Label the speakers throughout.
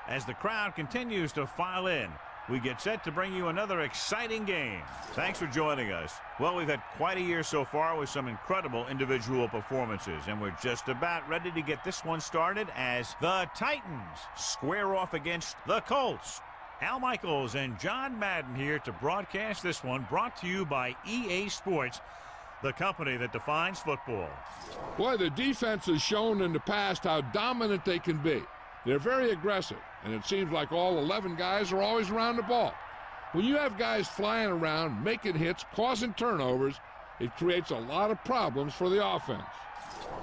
Speaker 1: As the crowd continues to file in, we get set to bring you another exciting game. Thanks for joining us. Well, we've had quite a year so far with some incredible individual performances, and we're just about ready to get this one started as the Titans square off against the Colts. Al Michaels and John Madden here to broadcast this one, brought to you by EA Sports, the company that defines football.
Speaker 2: Boy, the defense has shown in the past how dominant they can be. They're very aggressive, and it seems like all 11 guys are always around the ball. When you have guys flying around, making hits, causing turnovers, it creates a lot of problems for the offense.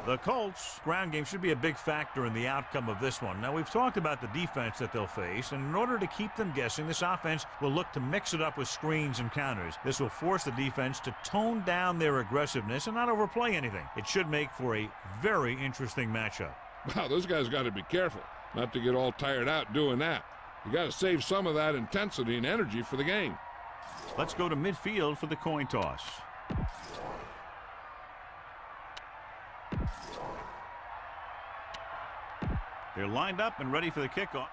Speaker 1: The Colts' ground game should be a big factor in the outcome of this one. Now, we've talked about the defense that they'll face, and in order to keep them guessing, this offense will look to mix it up with screens and counters. This will force the defense to tone down their aggressiveness and not overplay anything. It should make for a very interesting matchup.
Speaker 2: Wow, those guys got to be careful not to get all tired out doing that. You got to save some of that intensity and energy for the game.
Speaker 1: Let's go to midfield for the coin toss. They're lined up and ready for the kickoff.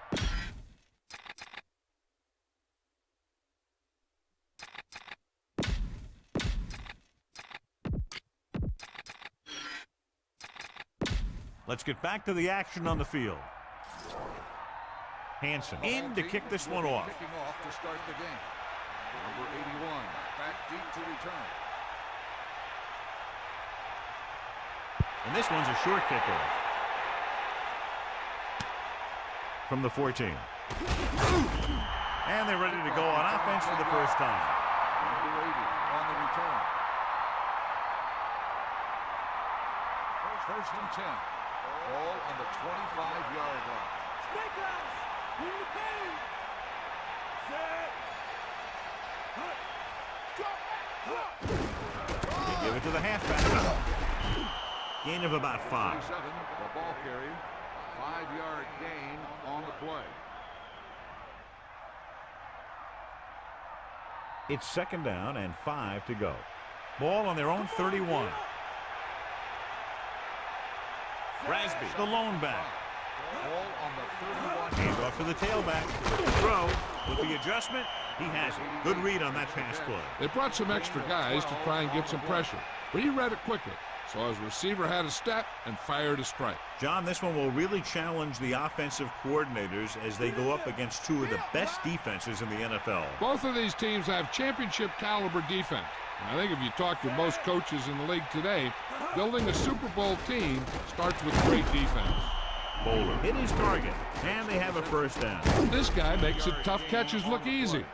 Speaker 1: Let's get back to the action on the field. Hansen in to kick this one off.
Speaker 3: Kicking off to start the game. Number 81 back deep to return.
Speaker 1: And this one's a short kickoff. From the 14. And they're ready to go on offense for the first time.
Speaker 3: Number 80 on the return. First and 10. Ball on the 25-yard line.
Speaker 4: Snake eyes! In the paint! Set!
Speaker 1: They give it to the halfback. Gain of about 5.
Speaker 3: 27, the ball carrier. 5-yard gain on the play.
Speaker 1: It's second down and 5 to go. Ball on their own 31. Rasby, the lone back.
Speaker 3: Ball on the 31.
Speaker 1: Hands off to the tailback. Throw with the adjustment. He has it. Good read on that pass play.
Speaker 2: They brought some extra guys to try and get some pressure, but he read it quickly. So his receiver had a step and fired a strike.
Speaker 1: John, this one will really challenge the offensive coordinators as they go up against two of the best defenses in the NFL.
Speaker 2: Both of these teams have championship caliber defense. And I think if you talk to most coaches in the league today, building a Super Bowl team starts with great defense.
Speaker 1: Bowler hit his target, and they have a first down.
Speaker 2: This guy makes it tough catches look easy.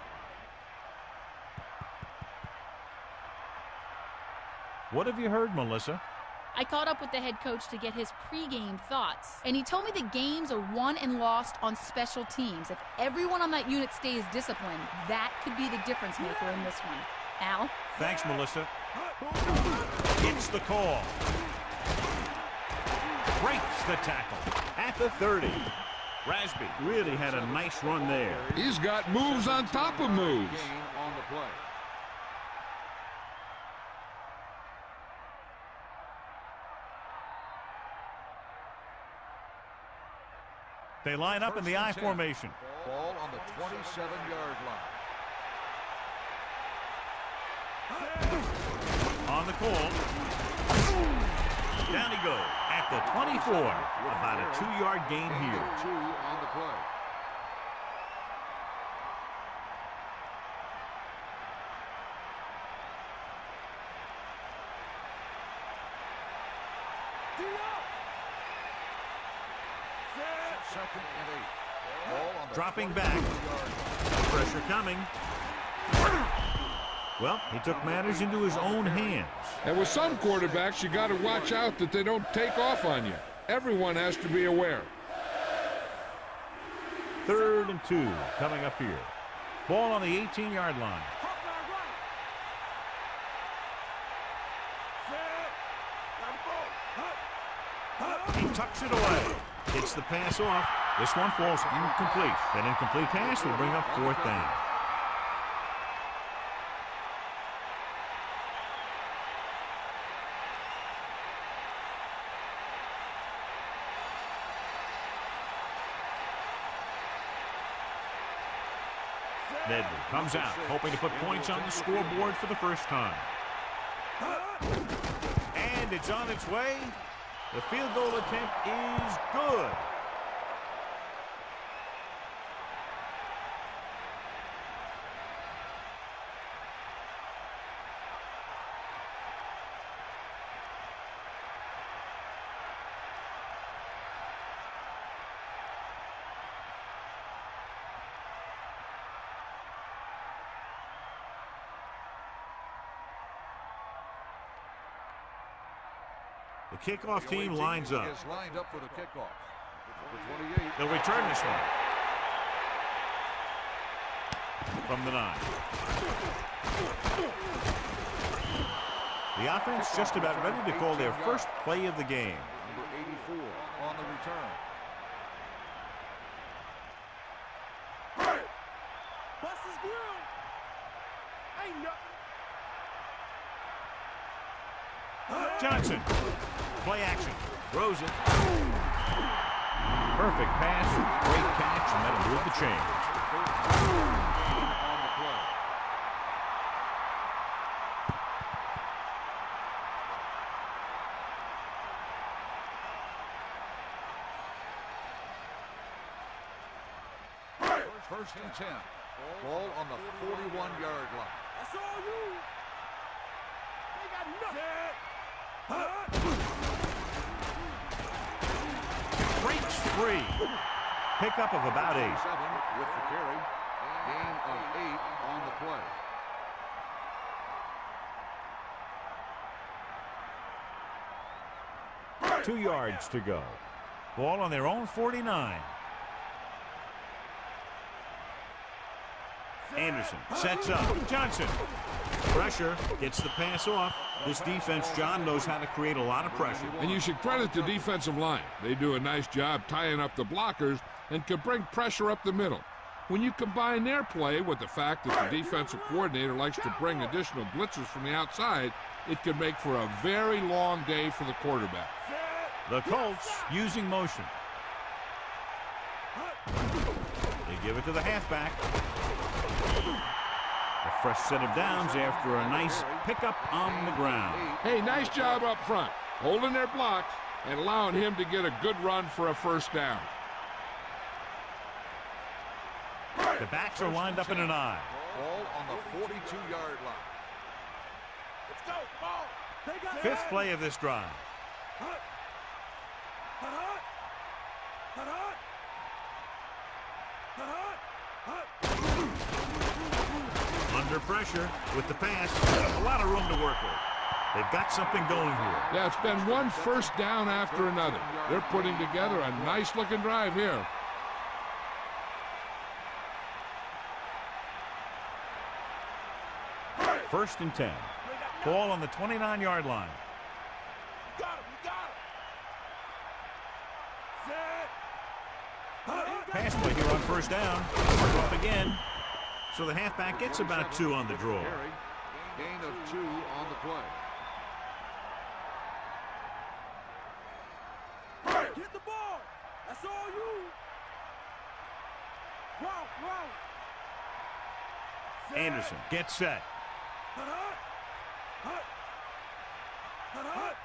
Speaker 1: What have you heard, Melissa?
Speaker 5: I caught up with the head coach to get his pregame thoughts, and he told me the games are won and lost on special teams. If everyone on that unit stays disciplined, that could be the difference maker in this one. Al?
Speaker 1: Thanks, Melissa. It's the call. Breaks the tackle at the 30. Rasby really had a nice run there.
Speaker 2: He's got moves on top of moves.
Speaker 3: Gain on the play.
Speaker 1: They line up in the I formation.
Speaker 3: Ball on the 27-yard line.
Speaker 1: On the call. Down he goes at the 24. About a 2-yard gain here.
Speaker 3: 2 on the play. Second and 8. Ball on the
Speaker 1: Dropping back. Pressure coming. Well, he took matters into his own hands.
Speaker 2: And with some quarterbacks, you got to watch out that they don't take off on you. Everyone has to be aware.
Speaker 1: 3rd and 2 coming up here. Ball on the 18-yard line. He tucks it away. Gets the pass off. This one falls incomplete. That incomplete pass will bring up 4th down. Nedley comes out, hoping to put points on the scoreboard for the first time. And it's on its way. The field goal attempt is good. The kickoff team lines up.
Speaker 3: Is lined up for the kickoff. The 28.
Speaker 1: They'll return this one. From the 9. The offense just about ready to call their first play of the game.
Speaker 3: Number 84 on the return.
Speaker 4: Bust his grill. Ain't nothing.
Speaker 1: Johnson. Play action. Throws it. Perfect pass. Great catch, and that'll move the chains.
Speaker 3: On the play. First and 10. Ball on the 41-yard line.
Speaker 4: That's all you. They got nothing.
Speaker 1: Breaks free. Pickup of about 8.
Speaker 3: 7 with the carry. Gain of 8 on the play.
Speaker 1: Two yards to go. Ball on their own 49. Anderson sets up. Johnson. Pressure. Gets the pass off. This defense, John, knows how to create a lot of pressure.
Speaker 2: And you should credit the defensive line. They do a nice job tying up the blockers and can bring pressure up the middle. When you combine their play with the fact that the defensive coordinator likes to bring additional blitzes from the outside, it can make for a very long day for the quarterback.
Speaker 1: The Colts using motion. They give it to the halfback. A fresh set of downs after a nice pickup on the ground.
Speaker 2: Hey, nice job up front, holding their blocks and allowing him to get a good run for a first down.
Speaker 1: The backs are lined up in an eye.
Speaker 3: Ball on the 42-yard line.
Speaker 4: Let's go. Ball. They got
Speaker 1: Fifth play of this drive.
Speaker 4: Hut. Hut, hut. Hut, hut. Hut, hut.
Speaker 1: Under pressure with the pass. A lot of room to work with. They've got something going here.
Speaker 2: Yeah, it's been one first down after another. They're putting together a nice-looking drive here.
Speaker 1: First and 10. Ball on the 29-yard line.
Speaker 4: You got him. You got him. Set.
Speaker 1: Pass play here on first down. Mark off again. So the halfback gets about 2 on the draw.
Speaker 3: Gain of 2 on the play.
Speaker 4: Get the ball. That's all you. Wow. Set.
Speaker 1: Anderson gets set.
Speaker 4: Hut, hut. Hut, hut, hut.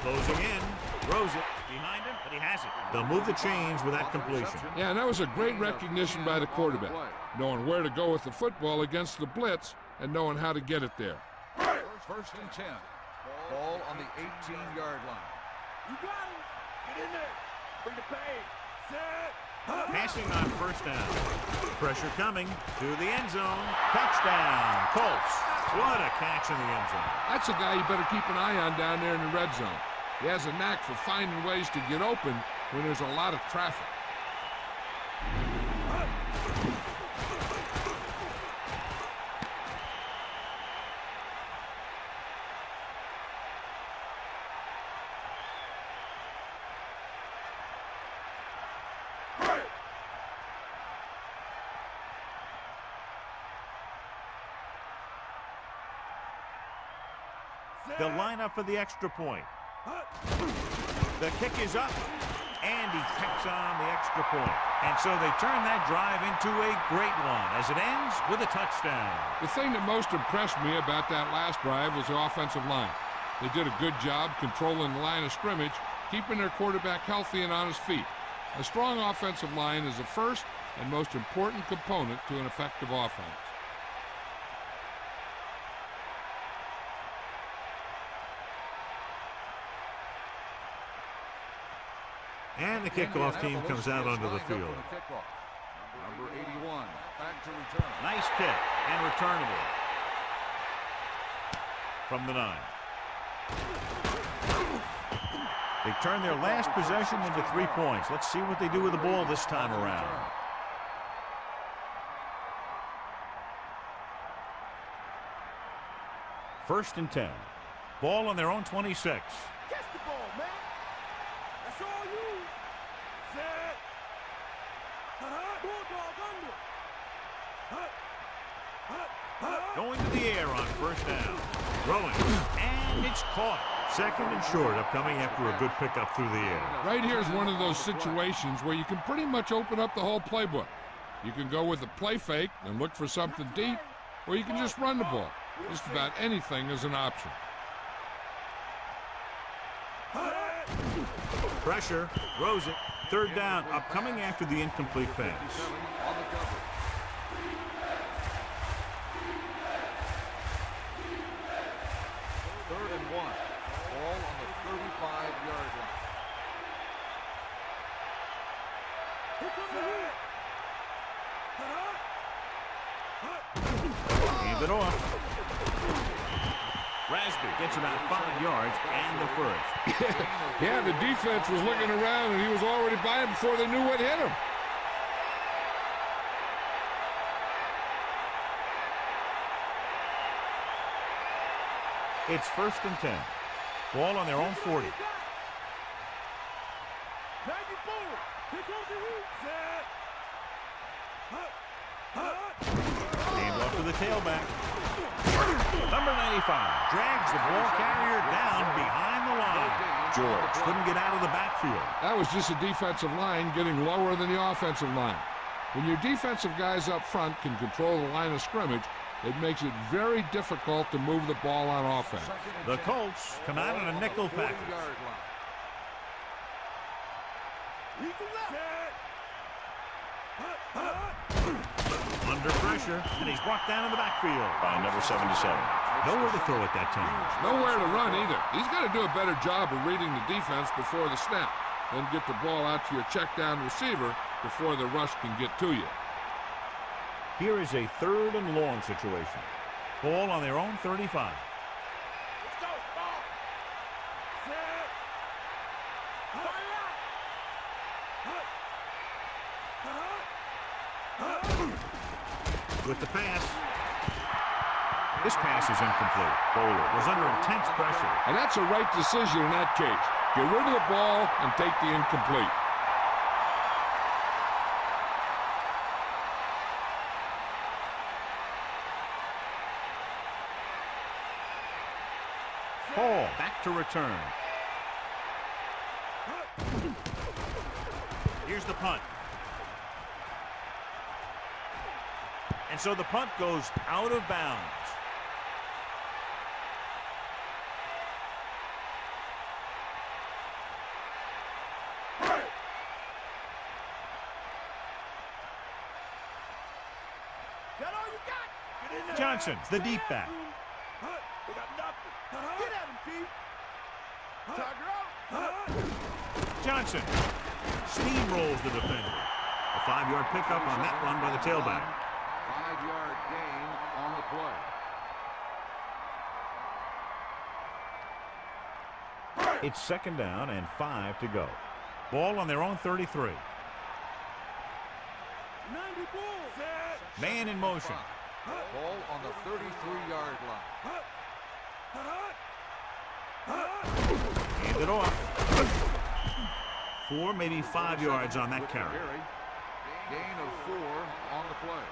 Speaker 1: Closing in. Throws it. Behind him, but he has it. They'll move the chains with that completion.
Speaker 2: Yeah, and that was a great recognition by the quarterback, knowing where to go with the football against the blitz and knowing how to get it there.
Speaker 3: First and 10. Ball on the 18-yard line.
Speaker 4: You got him. Get in there. Bring the pain. Set.
Speaker 1: Passing on first down. Pressure coming to the end zone. Touchdown, Colts. What a catch in the end zone.
Speaker 2: That's a guy you better keep an eye on down there in the red zone. He has a knack for finding ways to get open when there's a lot of traffic.
Speaker 1: They'll line up for the extra point. The kick is up, And he tacks on the extra point. And so they turn that drive into a great one as it ends with a touchdown.
Speaker 2: The thing that most impressed me about that last drive was the offensive line. They did a good job controlling the line of scrimmage, keeping their quarterback healthy and on his feet. A strong offensive line is the first and most important component to an effective offense.
Speaker 1: And the kickoff team comes out onto the field.
Speaker 3: Number 81, back to return.
Speaker 1: Nice kick and returnable from the 9. They turn their last possession into 3 points. Let's see what they do with the ball this time around. First and 10. Ball on their own 26.
Speaker 4: Catch the ball, man. That's all you. Set. Bulldog under.
Speaker 1: Going to the air on first down. Throwing. And it's caught. Second and short upcoming after a good pickup through the air.
Speaker 2: Right here is one of those situations where you can pretty much open up the whole playbook. You can go with the play fake and look for something deep, or you can just run the ball. Just about anything is an option.
Speaker 1: Pressure. Throws it. Third down upcoming after the incomplete pass.
Speaker 3: On the cover. Third and 1. Ball on the 35-yard line.
Speaker 1: Hand it off. Rasby gets about 5 yards and the first.
Speaker 2: Yeah, the defense was looking around and he was already by him before they knew what hit him.
Speaker 1: It's first and 10. Ball on their own 40.
Speaker 4: 94. Here goes the heat. Set.
Speaker 1: Hand off to the tailback. Number 95 drags the ball carrier down behind the line. George couldn't get out of the backfield.
Speaker 2: That was just a defensive line getting lower than the offensive line. When your defensive guys up front can control the line of scrimmage, it makes it very difficult to move the ball on offense.
Speaker 1: The Colts come out in a nickel package. Under pressure, and he's brought down in the backfield by number 77. Nowhere to throw at that time.
Speaker 2: Nowhere to run either. He's got to do a better job of reading the defense before the snap. Then get the ball out to your check down receiver before the rush can get to you.
Speaker 1: Here is a third and long situation. Ball on their own 35.
Speaker 4: Let's go. Ball. Set.
Speaker 1: With the pass. This pass is incomplete. Bowler was under intense pressure.
Speaker 2: And that's a right decision in that case. Get rid of the ball and take the incomplete.
Speaker 1: Hall back to return. Here's the punt. And so the punt goes out of bounds.
Speaker 4: Got all you got. Get in there.
Speaker 1: Johnson, the deep back.
Speaker 4: We got nothing. Get at him, Pete. Tiger out.
Speaker 1: Johnson steamrolls the defender. A 5-yard pickup on that run by the tailback.
Speaker 3: 5-yard gain on the play.
Speaker 1: It's second down and 5 to go. Ball on their own 33.
Speaker 4: 90 balls. Set.
Speaker 1: Man in motion.
Speaker 3: Ball on the 33-yard line.
Speaker 1: Hand it off. 4, maybe 5 yards on that carry.
Speaker 3: Gain of 4 on the play.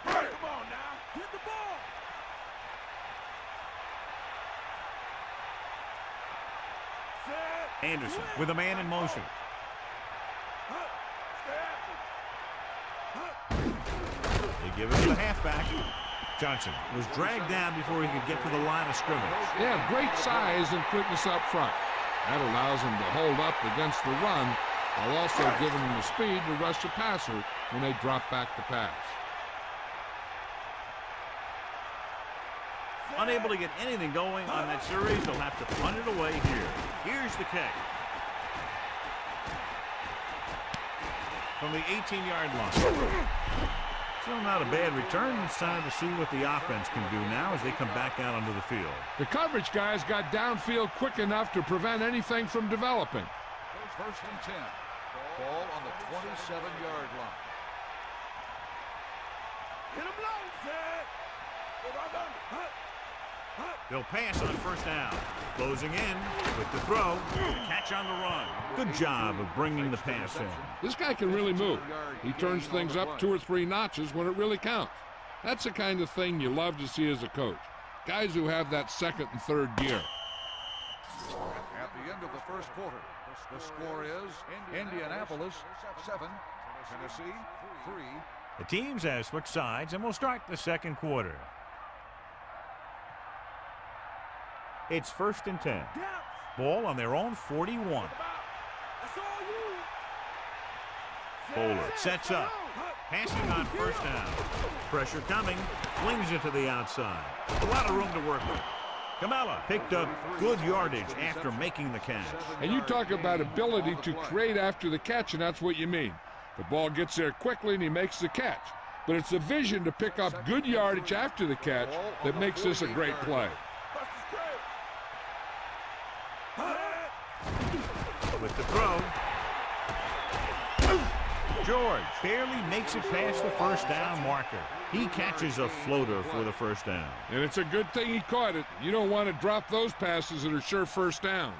Speaker 4: Come on now. Hit the ball.
Speaker 1: Anderson with a man in motion. They give it to the halfback. Johnson was dragged down before he could get to the line of scrimmage.
Speaker 2: They have great size and quickness up front. That allows them to hold up against the run while also giving them the speed to rush the passer when they drop back to pass.
Speaker 1: Unable to get anything going on that series, they'll have to punt it away here. Here's the kick. From the 18-yard line. Still not a bad return. It's time to see what the offense can do now as they come back out onto the field.
Speaker 2: The coverage guys got downfield quick enough to prevent anything from developing.
Speaker 3: First and 10. Ball on the 27-yard line.
Speaker 4: Hit him low, Zed.
Speaker 1: They'll pass on first down. Closing in with the throw. Catch on the run. Good job of bringing the pass in.
Speaker 2: This guy can really move. He turns things up 2 or 3 notches when it really counts. That's the kind of thing you love to see as a coach. Guys who have that second and third gear.
Speaker 3: At the end of the first quarter, the score is Indianapolis 7, Tennessee 3.
Speaker 1: The teams have switched sides, and we'll start the second quarter. It's first and 10. Ball on their own 41.
Speaker 4: That's all you.
Speaker 1: Bowler sets up. Passing on first down. Pressure coming. Flings it to the outside. A lot of room to work with. Kamala picked up good yardage after making the catch.
Speaker 2: And you talk about ability to create after the catch, and that's what you mean. The ball gets there quickly, and he makes the catch. But it's the vision to pick up good yardage after the catch that makes this a great play.
Speaker 1: With the throw. George barely makes it past the first down marker. He catches a floater for the first down.
Speaker 2: And it's a good thing he caught it. You don't want to drop those passes that are sure first downs.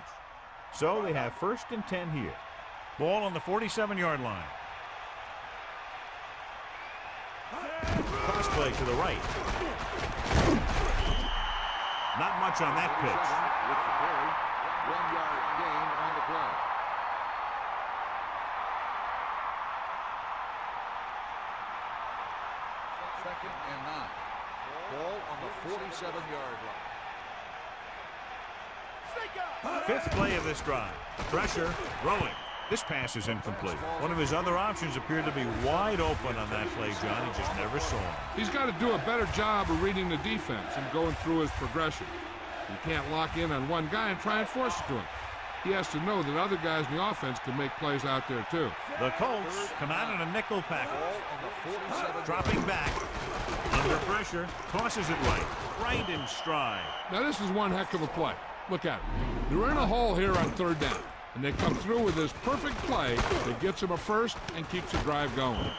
Speaker 1: So they have first and 10 here. Ball on the 47-yard line. Cross play to the right. Not much on that pitch.
Speaker 3: With the carry, 1-yard gain on the play. Second and 9. Ball on the 47-yard line.
Speaker 1: Fifth play of this drive. Pressure, throwing. This pass is incomplete. One of his other options appeared to be wide open on that play, John. He just never saw him.
Speaker 2: He's got to do a better job of reading the defense and going through his progression. You can't lock in on one guy and try and force it to him. He has to know that other guys in the offense can make plays out there too.
Speaker 1: The Colts come out in a nickel package. Dropping back. Under pressure. Tosses it right in stride.
Speaker 2: Now this is one heck of a play. Look at it. They're in a hole here on third down. And they come through with this perfect play that gets them a first and keeps the drive going.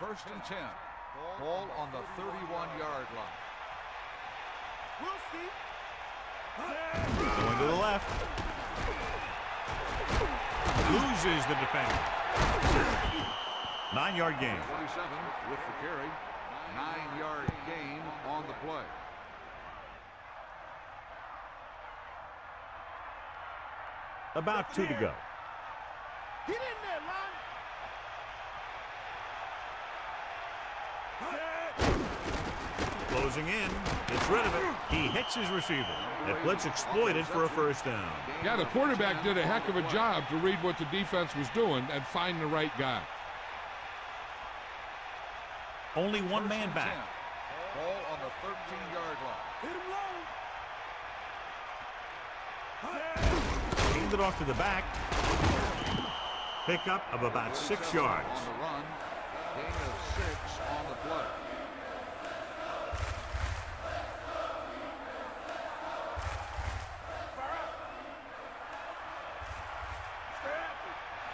Speaker 3: First and 10. Ball on the 31-yard line.
Speaker 1: Going to the left. Loses the defender. 9-yard gain.
Speaker 3: 47 with the carry. 9-yard gain on the play.
Speaker 1: About 2 to go.
Speaker 4: Get in there, Lon.
Speaker 1: Closing in. Gets rid of it. He hits his receiver. That blitz exploited for a first down.
Speaker 2: Yeah, the quarterback did a heck of a job to read what the defense was doing and find the right guy.
Speaker 1: Only one man back.
Speaker 3: Ball on the 13-yard line.
Speaker 4: Hit him low.
Speaker 1: Hand it off to the back. Pickup of about 6 yards.
Speaker 3: On the run. Gain of 6 on the play.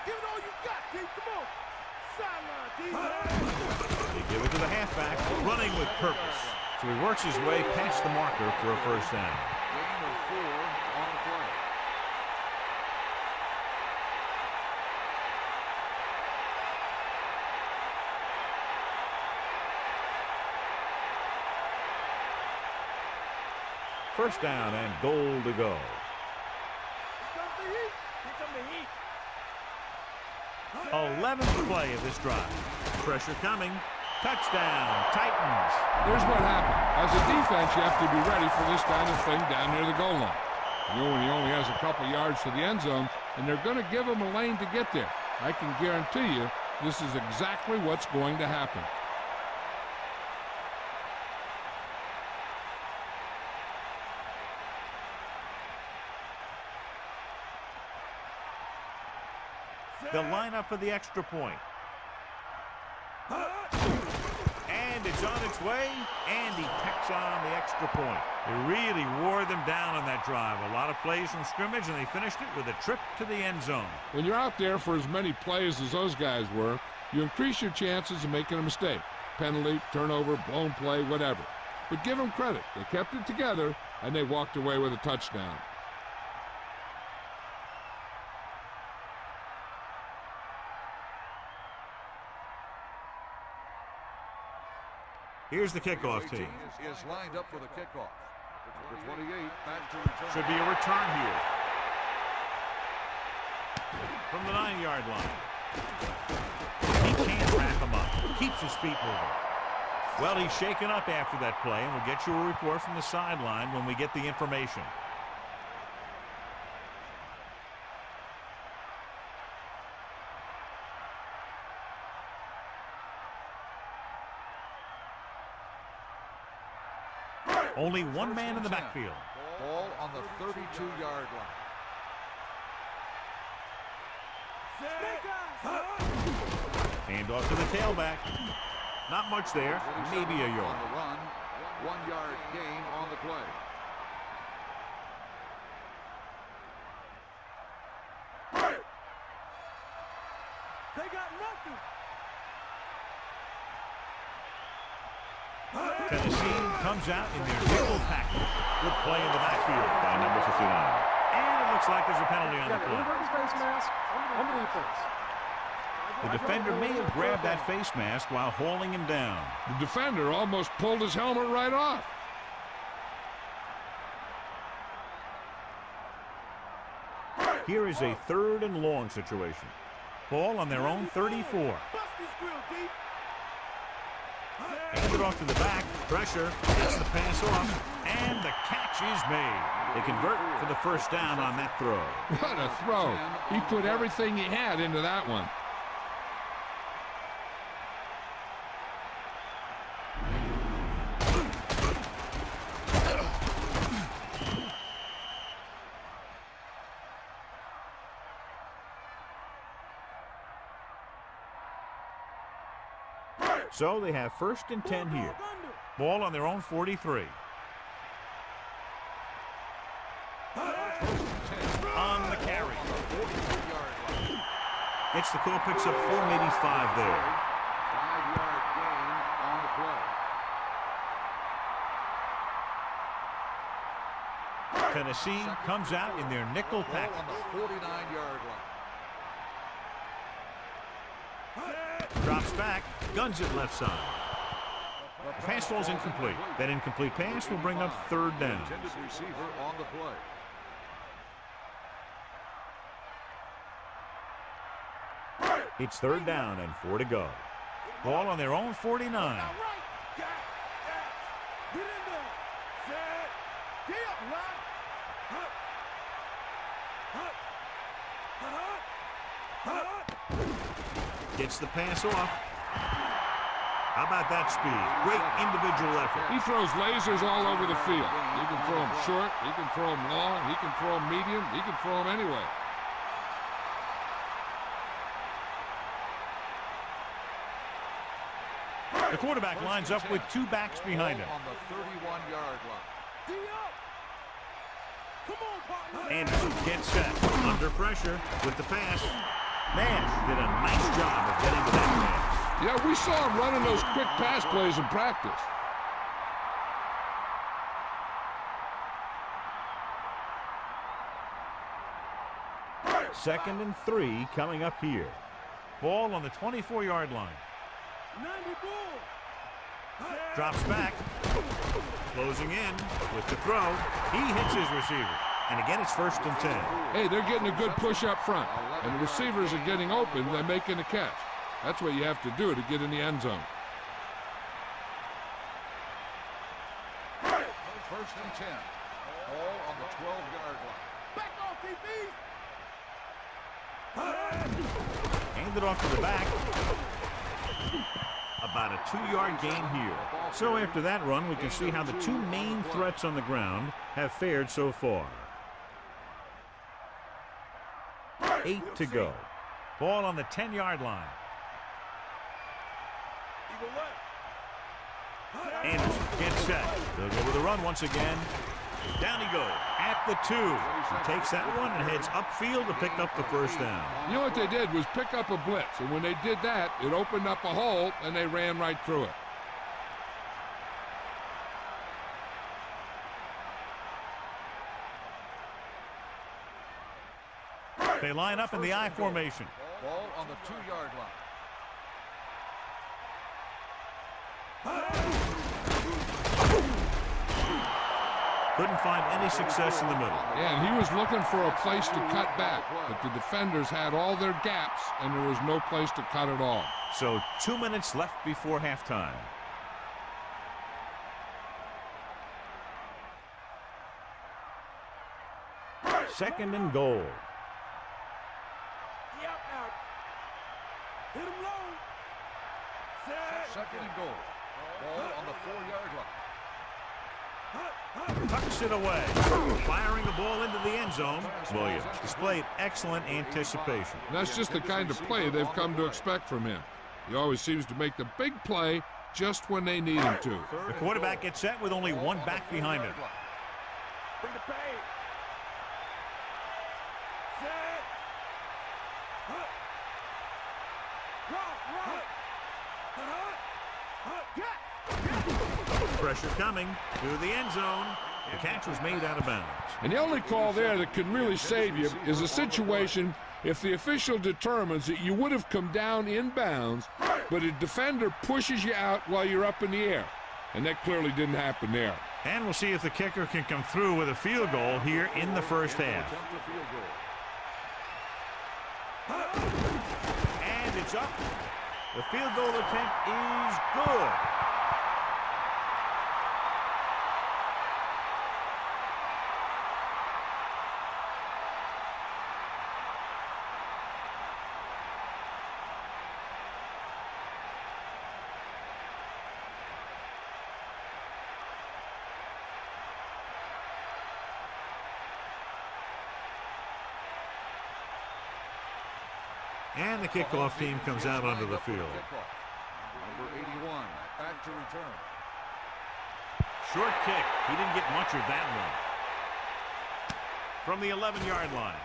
Speaker 4: Give it all you got, D. Come on. Sideline, D.
Speaker 1: They give it to the halfback, running with purpose. So he works his way past the marker for a first down.
Speaker 3: Gain of 4 on the play.
Speaker 1: first down and goal to go. 11th play of this drive. Pressure coming. Touchdown, Titans.
Speaker 2: Here's what happened. As a defense, you have to be ready for this kind of thing down near the goal line. He only has a couple yards to the end zone, and they're going to give him a lane to get there. I can guarantee you this is exactly what's going to happen.
Speaker 1: They'll line up for the extra point. And it's on its way, and he pecks on the extra point. They really wore them down on that drive. A lot of plays from scrimmage, and they finished it with a trip to the end zone.
Speaker 2: When you're out there for as many plays as those guys were, you increase your chances of making a mistake. Penalty, turnover, blown play, whatever. But give them credit. They kept it together, and they walked away with a touchdown.
Speaker 1: Here's the kickoff team.
Speaker 3: Is lined up for the kickoff. Number 28 back to return.
Speaker 1: Should be a return here. From the 9-yard line. He can't wrap him up. Keeps his feet moving. Well, he's shaken up after that play, and we'll get you a report from the sideline when we get the information. Only one man in the backfield.
Speaker 3: Ball on the 32-yard line.
Speaker 1: Hand off to the tailback. Not much there. Maybe a yard.
Speaker 3: On the run. 1-yard gain on the play.
Speaker 4: They got nothing.
Speaker 1: Tennessee comes out in their nickel package. Good play in the backfield by number 59. And it looks like there's a penalty on the play.
Speaker 4: Face mask underneath face.
Speaker 1: The defender may have grabbed that face mask while hauling him down.
Speaker 2: The defender almost pulled his helmet right off.
Speaker 1: Here is a 3rd and long situation. Ball on their own 34. Hand it off to the back. Pressure. Gets the pass off. And the catch is made. They convert for the first down on that throw.
Speaker 2: What a throw. He put everything he had into that one.
Speaker 1: So they have 1st and 10 here. Ball on their own 43. On the carry. Gets the call, picks up 4, maybe 5 there.
Speaker 3: 5-yard gain on the play.
Speaker 1: Tennessee comes out in their nickel
Speaker 3: Ball
Speaker 1: package.
Speaker 3: on the 49-yard line.
Speaker 1: Drops back, guns it left side. The pass ball's incomplete. That incomplete pass will bring up 3rd down.
Speaker 3: Intended receiver on the play.
Speaker 1: It's 3rd down and 4 to go. Ball on their own 49.
Speaker 4: Get in there. Set. Get up, lock.
Speaker 1: Gets the pass off. How about that speed? Great individual effort.
Speaker 2: He throws lasers all over the field. He can throw them short, he can throw them long, he can throw them medium, he can throw them anyway.
Speaker 1: The quarterback lines up with 2 backs behind him.
Speaker 3: On the 31-yard line.
Speaker 4: Come on, partner.
Speaker 1: Anderson gets set. Under pressure with the pass. Nash did a nice job of getting to that pass.
Speaker 2: Yeah, we saw him running those quick pass plays in practice.
Speaker 1: Second and 3 coming up here. Ball on the 24-yard line.
Speaker 4: 90 ball.
Speaker 1: Drops back. Closing in with the throw. He hits his receiver. And again, it's 1st and 10.
Speaker 2: Hey, they're getting a good push up front. And the receivers are getting open. They're making the catch. That's what you have to do to get in the end zone.
Speaker 3: 1st and 10. Ball on the 12-yard line.
Speaker 4: Back off, DB.
Speaker 1: Hand it off to the back. About a 2-yard gain here. So after that run, we can see how the two main threats on the ground have fared so far. 8 to go. Ball on the 10-yard line. Anderson gets set. They'll go with a run once again. Down he goes at the 2. He takes that one and heads upfield to pick up the 1st down.
Speaker 2: You know what they did was pick up a blitz. And when they did that, it opened up a hole, and they ran right through it.
Speaker 1: They line up in the I formation.
Speaker 3: Ball on the 2-yard line.
Speaker 1: Couldn't find any success in the middle.
Speaker 2: Yeah, and he was looking for a place to cut back. But the defenders had all their gaps, and there was no place to cut at all.
Speaker 1: So 2 minutes left before halftime. Second and goal.
Speaker 4: Hit him low. Set.
Speaker 3: 2nd and goal. Ball on the 4-yard line.
Speaker 1: Tucks it away. Firing the ball into the end zone. Williams displayed excellent anticipation.
Speaker 2: And that's just the kind of play they've come to expect from him. He always seems to make the big play just when they need him to.
Speaker 1: The quarterback gets set with only one back behind him.
Speaker 4: Bring the pain. Set.
Speaker 1: Pressure coming to the end zone. The catch was made out of bounds.
Speaker 2: And the only call there that can really save you is a situation if the official determines that you would have come down in bounds, but a defender pushes you out while you're up in the air. And that clearly didn't happen there.
Speaker 1: And we'll see if the kicker can come through with a field goal here in the 1st half. And it's up. The field goal attempt is good. And the kickoff team comes out onto the field.
Speaker 3: Number 81, back to return.
Speaker 1: Short kick. He didn't get much of that one. From the 11-yard line.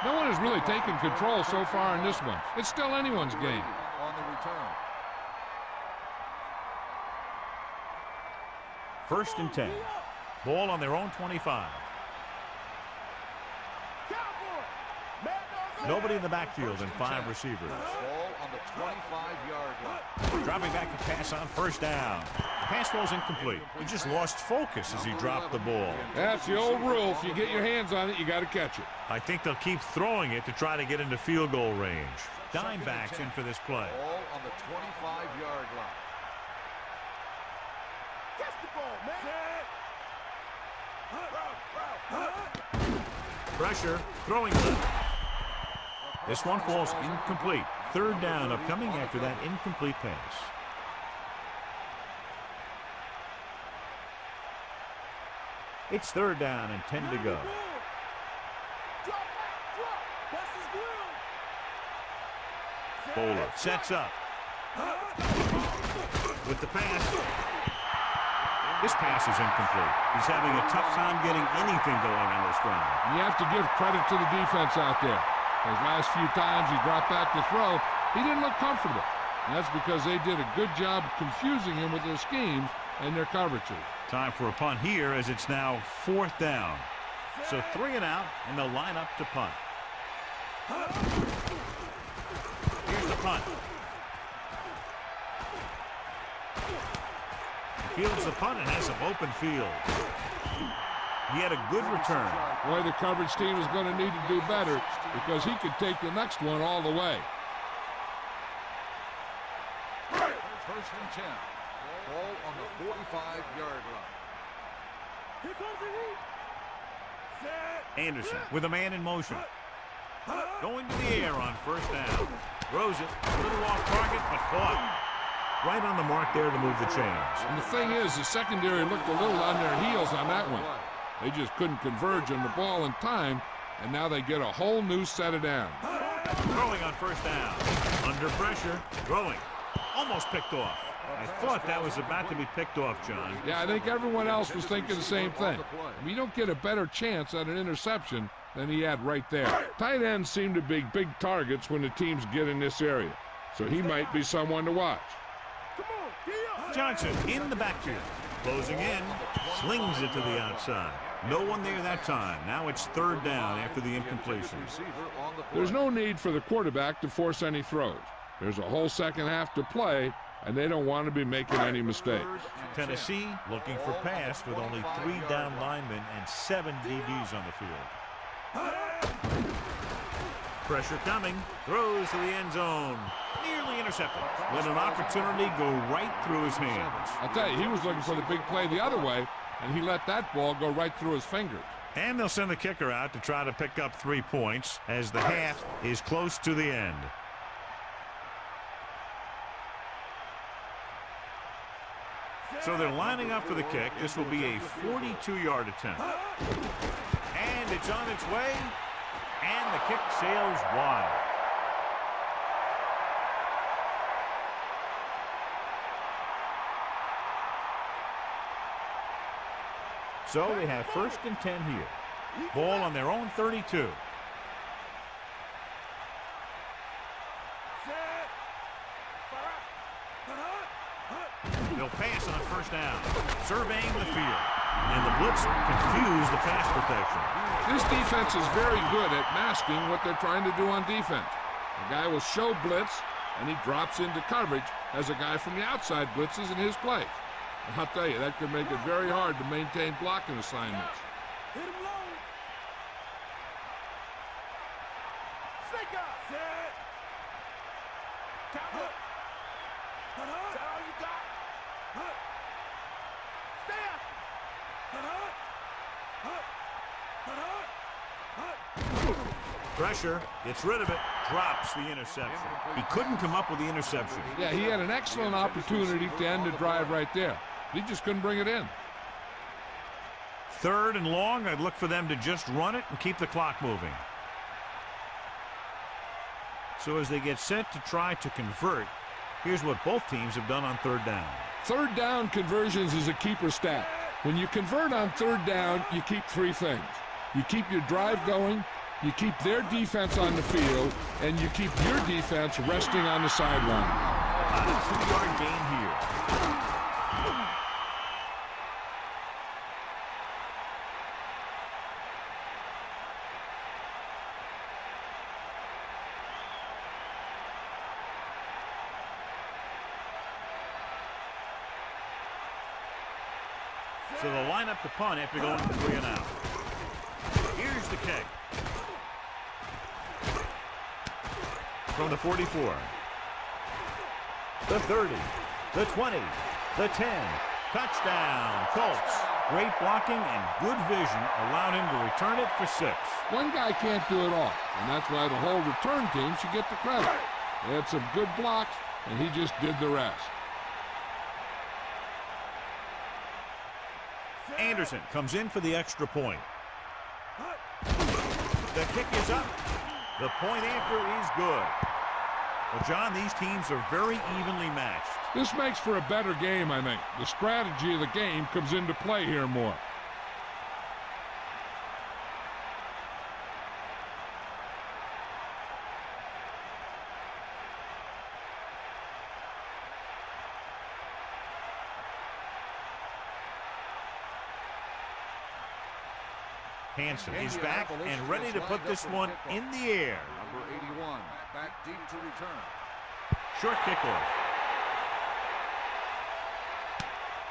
Speaker 2: No one has really taken control so far in this one. It's still anyone's game.
Speaker 3: On the return.
Speaker 1: 1st and 10. Ball on their own 25. Nobody in the backfield and 5 receivers.
Speaker 3: Ball on the 25-yard line.
Speaker 1: Dropping back to pass on 1st down. The pass ball's incomplete. He just lost focus as he dropped the ball.
Speaker 2: That's the old rule. If you get your hands on it, you got to catch it.
Speaker 1: I think they'll keep throwing it to try to get into field goal range. Dime backs in for this play.
Speaker 3: Ball on the 25-yard line.
Speaker 4: Catch the ball, man.
Speaker 1: Pressure, throwing left. This one falls incomplete. 3rd down upcoming after that incomplete pass. It's 3rd down and 10 to go. Bowler sets up. With the pass. This pass is incomplete. He's having a tough time getting anything going on this ground.
Speaker 2: You have to give credit to the defense out there. Those last few times he dropped back to throw, he didn't look comfortable. And that's because they did a good job confusing him with their schemes and their coverages.
Speaker 1: Time for a punt here as it's now 4th down. So 3 and out, and they'll line up to punt. Here's the punt. The fields the punt and has some open field. He had a good return.
Speaker 2: Boy, the coverage team is going to need to do better because he could take the next one all the way.
Speaker 3: First and 10. Ball on the 45-yard line.
Speaker 4: Here comes the heat. Set.
Speaker 1: Anderson with a man in motion. Going to the air on first down. Throws it. A little off target, but caught. Right on the mark there to move the chains.
Speaker 2: And the thing is, the secondary looked a little on their heels on that one. They just couldn't converge on the ball in time, and now they get a whole new set of downs.
Speaker 1: Throwing on first down. Under pressure. Throwing. Almost picked off. I thought that was about to be picked off, John.
Speaker 2: Yeah, I think everyone else was thinking the same thing. You don't get a better chance at an interception than he had right there. Tight ends seem to be big targets when the teams get in this area, so he might be someone to watch.
Speaker 1: Johnson in the backfield. Closing in. Slings it to the outside. No one there that time. Now it's third down after the incompletion.
Speaker 2: There's no need for the quarterback to force any throws. There's a whole second half to play, and they don't want to be making any mistakes.
Speaker 1: Tennessee looking for pass with only 3 down linemen and 7 DBs on the field. Pressure coming. Throws to the end zone. Nearly intercepted. Let an opportunity go right through his hands.
Speaker 2: I'll tell you, he was looking for the big play the other way, and he let that ball go right through his fingers.
Speaker 1: And they'll send the kicker out to try to pick up 3 points as the half is close to the end. So they're lining up for the kick. This will be a 42-yard attempt. And it's on its way. And the kick sails wide. So they have first and 10 here. Ball on their own 32. They'll pass on first down. Surveying the field. And the blitz confused the pass protection.
Speaker 2: This defense is very good at masking what they're trying to do on defense. The guy will show blitz, and he drops into coverage as a guy from the outside blitzes in his place. I'll tell you, that could make it very hard to maintain blocking assignments.
Speaker 4: Hit him low. Snake up. Set. Count up. Is that all you got? Stay up.
Speaker 1: Pressure, gets rid of it, drops the interception. He couldn't come up with the interception.
Speaker 2: Yeah, he had an excellent opportunity to end the drive right there. He just couldn't bring it in.
Speaker 1: Third and long, I'd look for them to just run it and keep the clock moving. So as they get set to try to convert, here's what both teams have done on third down.
Speaker 2: Third down conversions is a keeper stat. When you convert on third down, you keep 3 things. You keep your drive going, you keep their defense on the field, and you keep your defense resting on the sideline.
Speaker 1: About a 2-yard gain here. So they'll line up the punt after going to 3 and out. Here's the kick. From the 44. The 30. The 20. The 10. Touchdown, Colts. Great blocking and good vision allowed him to return it for 6.
Speaker 2: One guy can't do it all, and that's why the whole return team should get the credit. They had some good blocks, and he just did the rest.
Speaker 1: Anderson comes in for the extra point. The kick is up. The point after is good. Well, John, these teams are very evenly matched.
Speaker 2: This makes for a better game, I think. The strategy of the game comes into play here more.
Speaker 1: Hansen is back and ready to put this one in the air.
Speaker 3: Number 81, back deep to return.
Speaker 1: Short kickoff.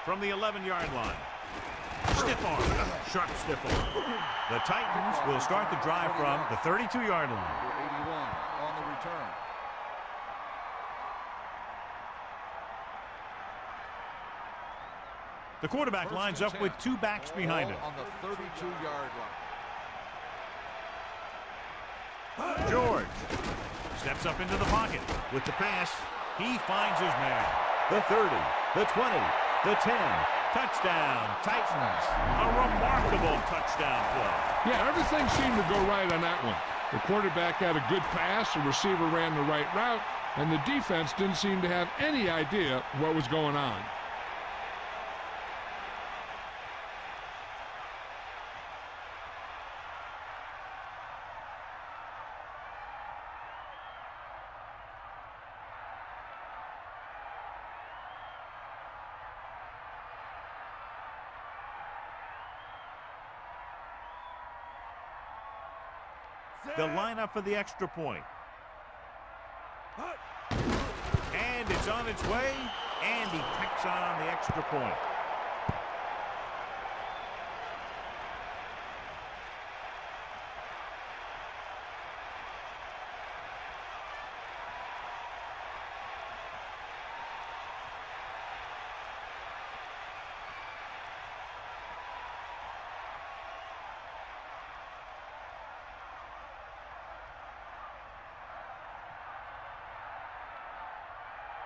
Speaker 1: from the 11-yard line. Stiff arm. Sharp stiff arm. The Titans will start the drive from the 32-yard line.
Speaker 3: 81 on the return.
Speaker 1: The quarterback lines up with 2 backs behind him.
Speaker 3: On the 32-yard line.
Speaker 1: George steps up into the pocket with the pass. He finds his man. The 30, the 20, the 10. Touchdown, Titans. A remarkable touchdown play.
Speaker 2: Yeah, everything seemed to go right on that one. The quarterback had a good pass, the receiver ran the right route, and the defense didn't seem to have any idea what was going on.
Speaker 1: They'll line up for the extra point. And it's on its way, and he picks on the extra point.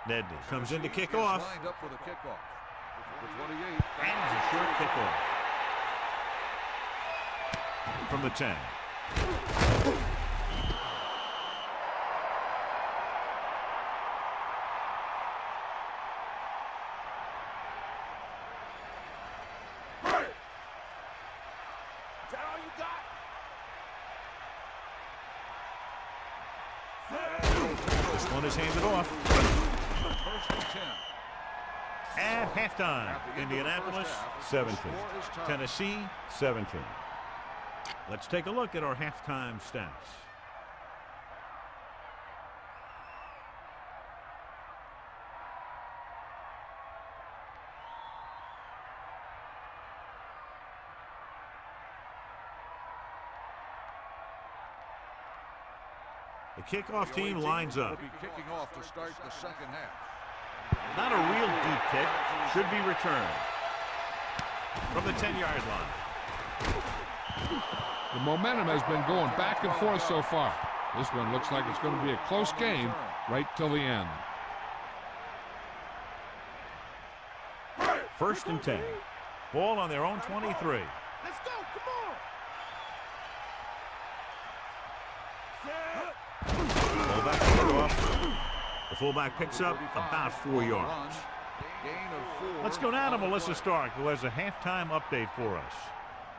Speaker 1: Nedney comes in to kick off.
Speaker 3: Lined up for the kickoff. The 28.
Speaker 1: And a short kickoff. From the 10.
Speaker 4: Is that all you got?
Speaker 1: This one is handed off.
Speaker 3: First and 10.
Speaker 1: At halftime, Indianapolis 17, Tennessee 17. Let's take a look at our halftime stats. The kickoff team lines up.
Speaker 3: Will be kicking off to start the second half.
Speaker 1: Not a real deep kick. Should be returned. From the 10-yard line.
Speaker 2: The momentum has been going back and forth so far. This one looks like it's going to be a close game right till the end.
Speaker 1: First and 10. Ball on their own 23.
Speaker 4: Let's go, come on.
Speaker 1: Fullback picked off. The fullback picks up about 4 yards. Let's go now to Melissa Stark, who has a halftime update for us.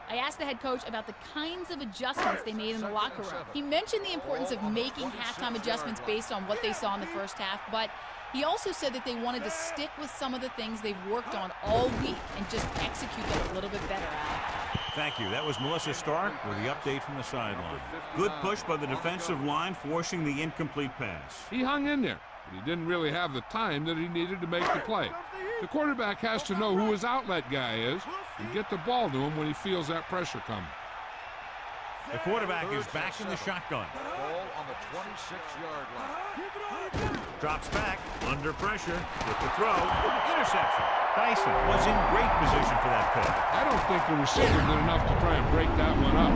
Speaker 5: I asked the head coach about the kinds of adjustments they made in the locker room. He mentioned the importance of making halftime adjustments based on what they saw in the first half, but he also said that they wanted to stick with some of the things they've worked on all week and just execute them a little bit better, Al.
Speaker 1: Thank you. That was Melissa Stark with the update from the sideline. Good push by the defensive line, forcing the incomplete pass.
Speaker 2: He hung in there, but he didn't really have the time that he needed to make the play. The quarterback has to know who his outlet guy is and get the ball to him when he feels that pressure coming.
Speaker 1: The quarterback is back in the shotgun.
Speaker 3: Ball on the 26-yard line.
Speaker 1: Drops back, under pressure, with the throw, interception. Dyson was in great position for that pick.
Speaker 2: I don't think the receiver did enough to try and break that one up.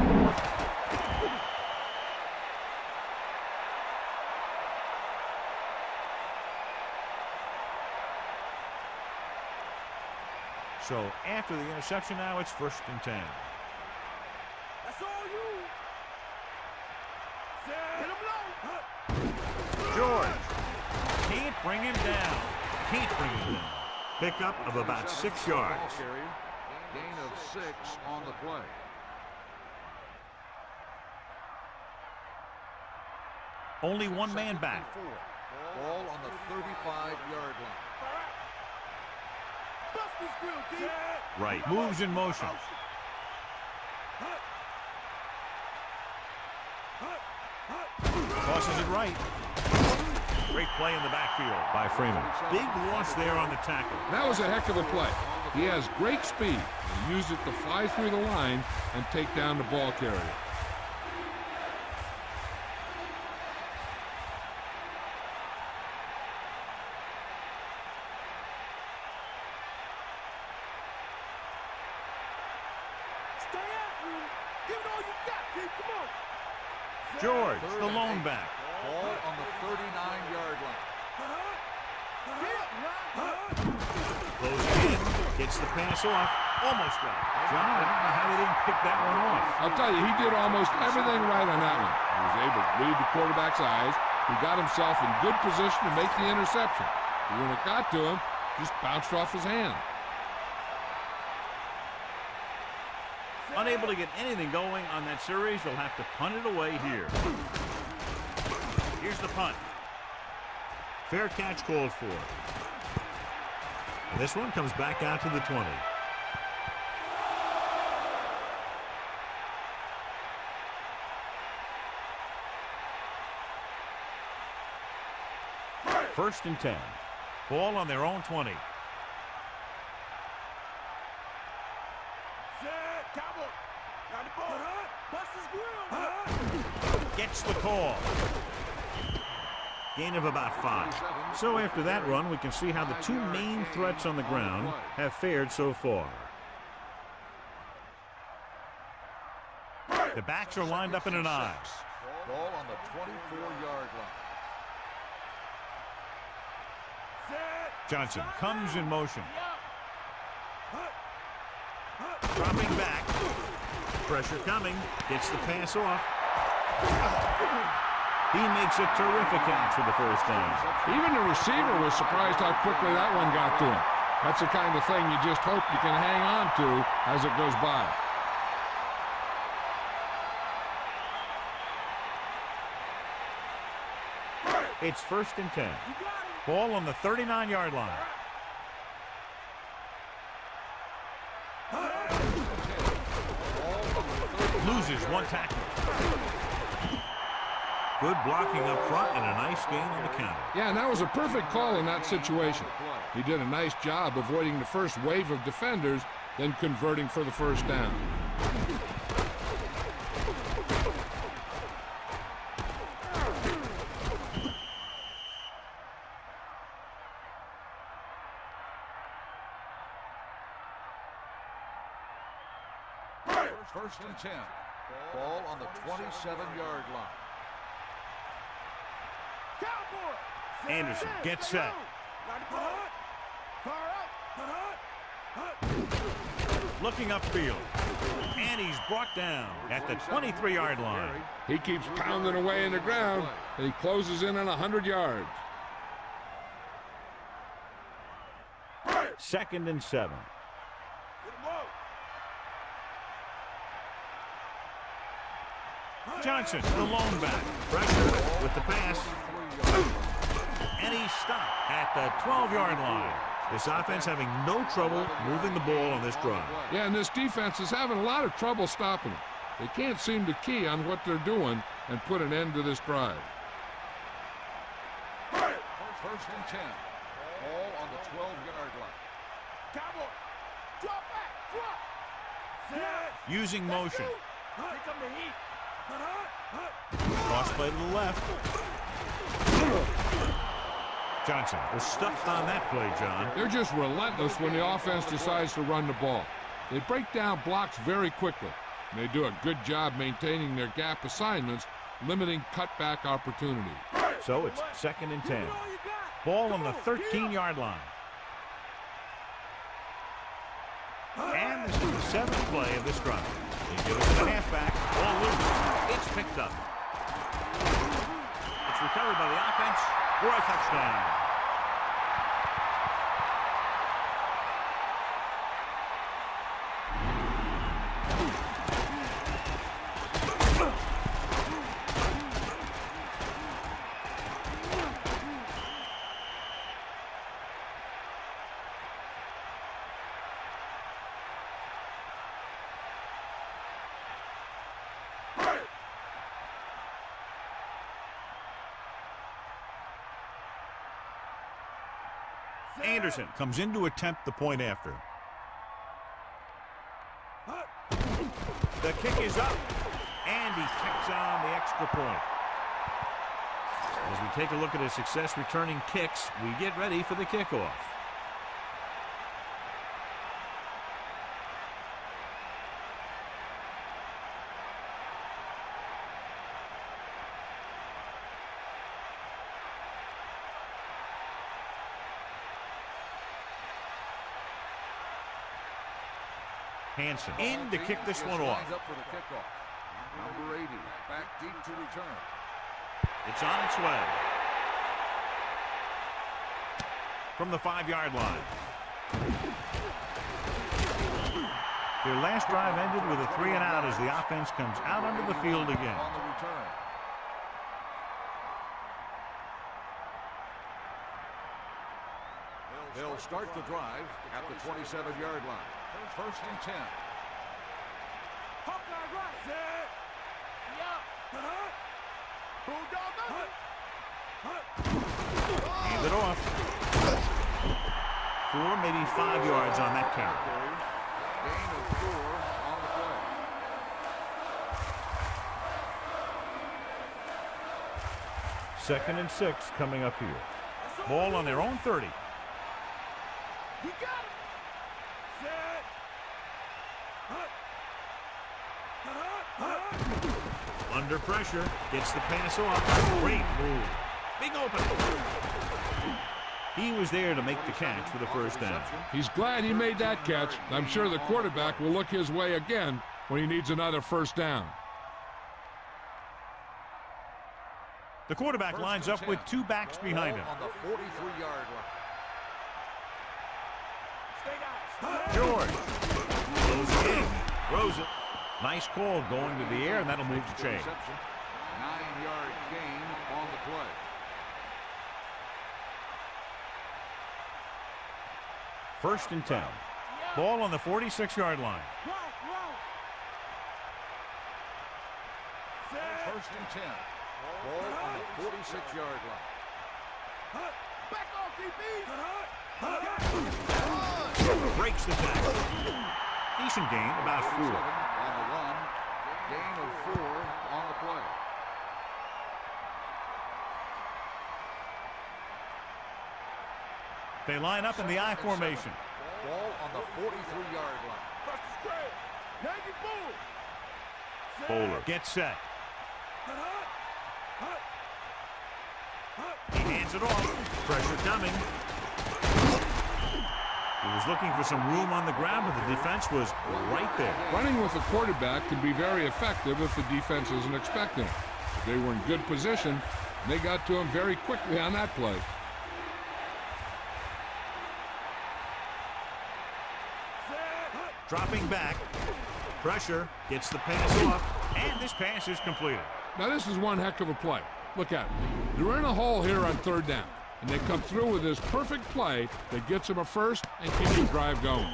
Speaker 1: So after the interception now, it's first and 10.
Speaker 4: That's all you. Hit him low.
Speaker 1: George can't bring him down. Can't bring him down. Pickup of about 6 yards.
Speaker 3: Gain of 6 on the play.
Speaker 1: Only one man back.
Speaker 3: Ball on the 35-yard line.
Speaker 4: Bust this grill, kid.
Speaker 1: Right. Moves in motion. Tosses it right. Great play in the backfield by Freeman. Big loss there on the tackle.
Speaker 2: That was a heck of a play. He has great speed and used it to fly through the line and take down the ball carrier.
Speaker 4: Stay after him. Give it all you got, kid. Come on.
Speaker 1: George, the lone back.
Speaker 3: Ball on the 39-yard line.
Speaker 1: Closing in, gets the pass off, almost got it. John, I don't know how they didn't pick that one off.
Speaker 2: I'll tell you, he did almost everything right on that one. He was able to read the quarterback's eyes. He got himself in good position to make the interception. But when it got to him, just bounced off his hand.
Speaker 1: Unable to get anything going on that series, they'll have to punt it away here. Here's the punt. Fair catch called for. And this one comes back out to the 20. First and 10. Ball on their own 20. Gets the call. Gain of about 5. So after that run, we can see how the two main threats on the ground have fared so far. The backs are lined up in an I.
Speaker 3: Ball on the 24-yard line.
Speaker 1: Johnson comes in motion. Dropping back. Pressure coming. Gets the pass off. He makes a terrific catch for the first down.
Speaker 2: Even the receiver was surprised how quickly that one got to him. That's the kind of thing you just hope you can hang on to as it goes by.
Speaker 1: It's first and 10. Ball on the 39-yard line. Loses one tackle. Good blocking up front and a nice gain on the counter.
Speaker 2: Yeah, and that was a perfect call in that situation. He did a nice job avoiding the first wave of defenders, then converting for the first down.
Speaker 3: First and 10. Ball on the 27-yard line.
Speaker 1: Anderson gets set. Looking upfield. And he's brought down at the 23-yard line.
Speaker 2: He keeps pounding away in the ground, and he closes in on 100 yards.
Speaker 1: Second and 7. Johnson, the lone back. Pressure with the pass. And he's stopped at the 12-yard line. This offense having no trouble moving the ball on this drive.
Speaker 2: Yeah, and this defense is having a lot of trouble stopping them. They can't seem to key on what they're doing and put an end to this drive.
Speaker 3: First and 10. Ball on the 12-yard line.
Speaker 4: Cowboy, drop back, drop.
Speaker 1: Using motion.
Speaker 4: Here come the heat.
Speaker 1: Cross play to the left. Johnson was stuffed on that play, John.
Speaker 2: They're just relentless when the offense decides to run the ball. They break down blocks very quickly. And they do a good job maintaining their gap assignments, limiting cutback opportunities.
Speaker 1: So it's second and 10. Ball on the 13-yard line. And this is the seventh play of this drive. They give it to the halfback. Ball loose. It's picked up. It's recovered by the offense for a touchdown. Anderson comes in to attempt the point after. The kick is up, and he kicks on the extra point. As we take a look at his success returning kicks, we get ready for the kickoff. Hansen in to kick this one off.
Speaker 3: Up for the kickoff. Number 80, back deep to return.
Speaker 1: It's on its way. From the 5-yard line. Their last drive ended with a 3-and-out as the offense comes out onto the field again.
Speaker 3: On the return. They'll start the drive at the 27-yard line. First and 10.
Speaker 4: Hawkeye right. Set. Bulldog
Speaker 1: Hand it off. 4, maybe 5 yards on that carry.
Speaker 3: Gain of 4 on the play.
Speaker 1: Second and 6 coming up here. Ball on their own 30.
Speaker 4: You got it. Set.
Speaker 1: Under pressure. Gets the pass off. Great move. Big opening. He was there to make the catch for the first down.
Speaker 2: He's glad he made that catch. I'm sure the quarterback will look his way again when he needs another first down.
Speaker 1: The quarterback lines up with 2 backs behind him.
Speaker 3: On the 43-yard line.
Speaker 1: George goes in, throws it. Nice call going to the air, and that'll move the chain.
Speaker 3: 9-yard gain on the play.
Speaker 1: First and 10. Ball on the 46-yard line.
Speaker 3: First and 10. Ball on the 46-yard line.
Speaker 4: Back off, DB.
Speaker 1: Breaks the tackle. Decent gain, about 4.
Speaker 3: On the run. Gain of 4 on the play.
Speaker 1: They line up in the I formation.
Speaker 3: Ball on the 43-yard line.
Speaker 1: Bowler gets set. He hands it off. Pressure coming. He was looking for some room on the ground, but the defense was right there.
Speaker 2: Running with the quarterback can be very effective if the defense isn't expecting it. They were in good position, and they got to him very quickly on that play.
Speaker 1: Dropping back. Pressure. Gets the pass off. And this pass is completed.
Speaker 2: Now this is one heck of a play. Look at it. They're in a hole here on 3rd down, and they come through with this perfect play that gets them a first and keeps the drive going.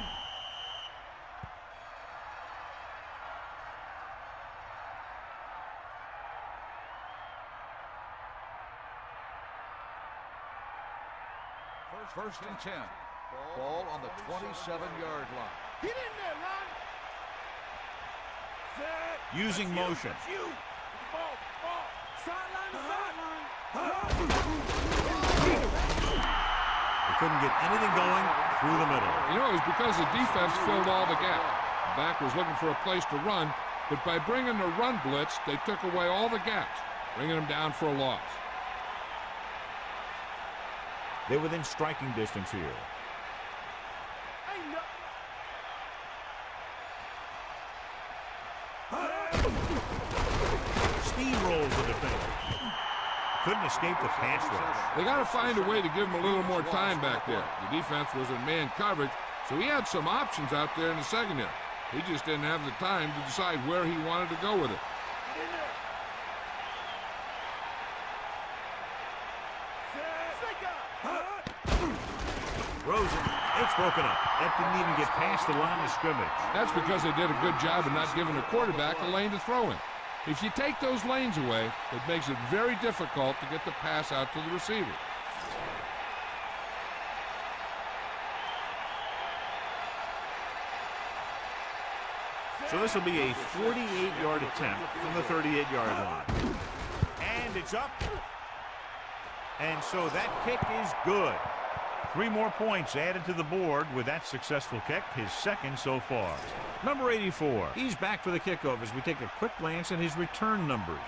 Speaker 3: First and 10. Ball on the 27-yard line.
Speaker 4: Get in there, Ron. Set.
Speaker 1: Using motion.
Speaker 4: You. Ball. Sideline to sideline.
Speaker 1: They couldn't get anything going through the middle.
Speaker 2: You know, it was because the defense filled all the gaps. The back was looking for a place to run, but by bringing the run blitz, they took away all the gaps, bringing them down for a loss.
Speaker 1: They're within striking distance here. Steamrolls the defender. Couldn't escape the pass rush.
Speaker 2: They got to find a way to give him a little more time back there. The defense was in man coverage, so he had some options out there in the secondary. He just didn't have the time to decide where he wanted to go with it.
Speaker 1: Throws it. It's broken up. That didn't even get past the line of scrimmage.
Speaker 2: That's because they did a good job of not giving the quarterback a lane to throw in. If you take those lanes away, it makes it very difficult to get the pass out to the receiver.
Speaker 1: So this will be a 48-yard attempt from the 38-yard line. And it's up. And so that kick is good. 3 more points added to the board with that successful kick, his second so far. Number 84, he's back for the kickoff as we take a quick glance at his return numbers.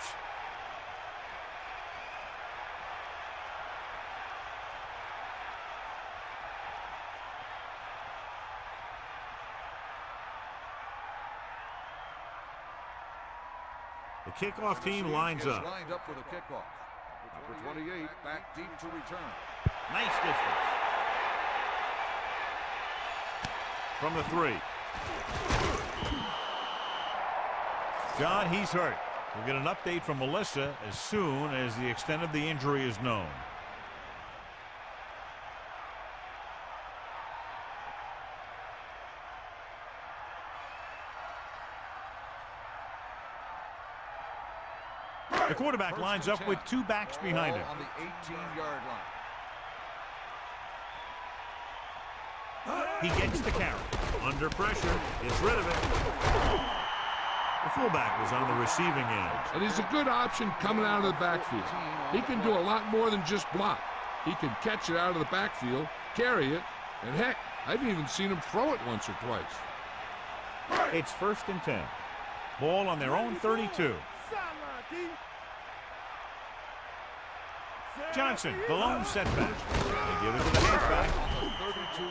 Speaker 1: The kickoff team lines up.
Speaker 3: Lined up for the kickoff. Number 28 back deep to return.
Speaker 1: Nice distance. From the 3. John, he's hurt. We'll get an update from Melissa as soon as the extent of the injury is known. The quarterback lines up with 2 backs behind him.
Speaker 3: On the 18-yard line.
Speaker 1: He gets the carry. Under pressure, gets rid of it. The fullback was on the receiving end.
Speaker 2: And he's a good option coming out of the backfield. He can do a lot more than just block. He can catch it out of the backfield, carry it, and heck, I've even seen him throw it once or twice.
Speaker 1: It's 1st and 10. Ball on their own 32. Johnson, the lone setback. They give it to the halfback.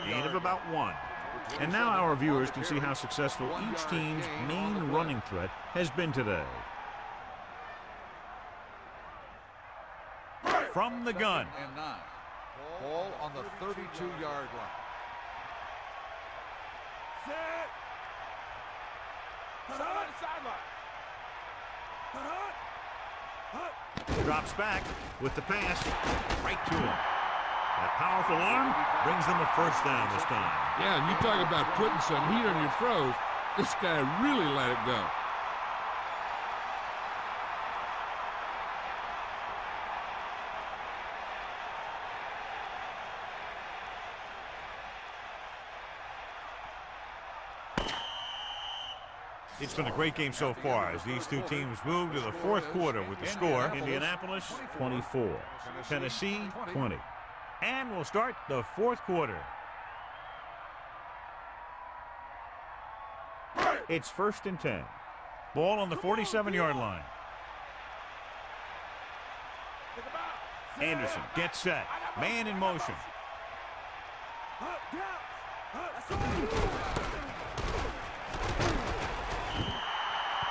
Speaker 1: Gain of about 1. And now our viewers can see how successful each team's main running threat has been today. From the gun.
Speaker 3: And 9. Ball on the 32-yard line.
Speaker 1: Drops back with the pass right to him. That powerful arm brings them a 1st down this time.
Speaker 2: Yeah, and you talk about putting some heat on your throws. This guy really let it go.
Speaker 1: It's been a great game so far as these two teams move to the 4th quarter with the score. Indianapolis 24, Tennessee 20. And we'll start the 4th quarter. It's 1st and 10. Ball on the 47-yard line. Anderson gets set. Man in motion.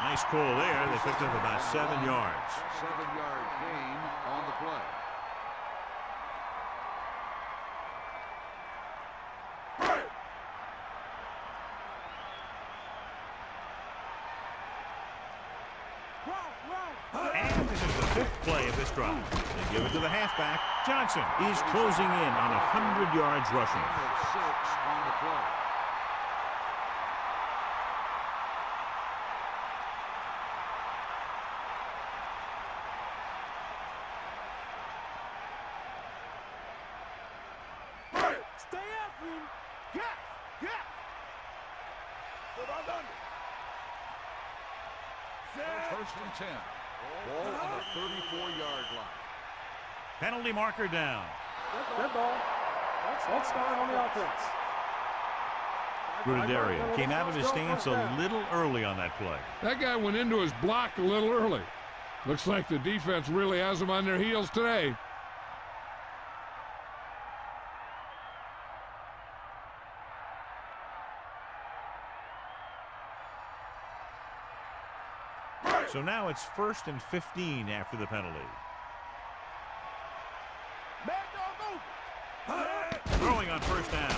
Speaker 1: Nice call there. They picked up about 7 yards.
Speaker 3: 7-yard gain on the play.
Speaker 1: And this is the 5th play of this drive. They give it to the halfback. Johnson is closing in on 100 yards rushing.
Speaker 3: 6 on the play.
Speaker 4: Stay after him. Get. Put on under. Set.
Speaker 3: 1st and 10. Ball on the 34-yard line.
Speaker 1: Penalty marker down.
Speaker 4: Good ball. Let's start on the offense.
Speaker 1: Gruderia came out of his stance a little early on that play.
Speaker 2: That guy went into his block a little early. Looks like the defense really has them on their heels today.
Speaker 1: So now it's 1st and 15 after the penalty. Throwing on 1st down.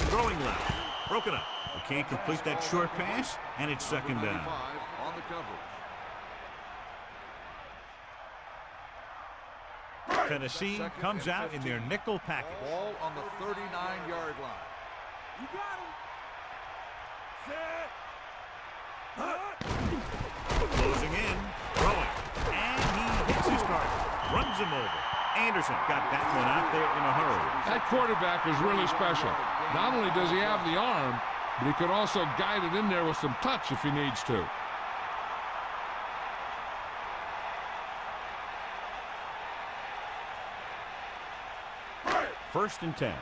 Speaker 1: Throwing left. Broken up. He can't complete that short pass, and it's 2nd down.
Speaker 3: On the coverage.
Speaker 1: Tennessee comes out in their nickel package.
Speaker 3: Ball on the 39-yard line.
Speaker 4: You got him. Set.
Speaker 1: Closing in, throwing, and he hits his target, runs him over. Anderson got that one out there in a hurry.
Speaker 2: That quarterback is really special. Not only does he have the arm, but he could also guide it in there with some touch if he needs to.
Speaker 1: First and 10.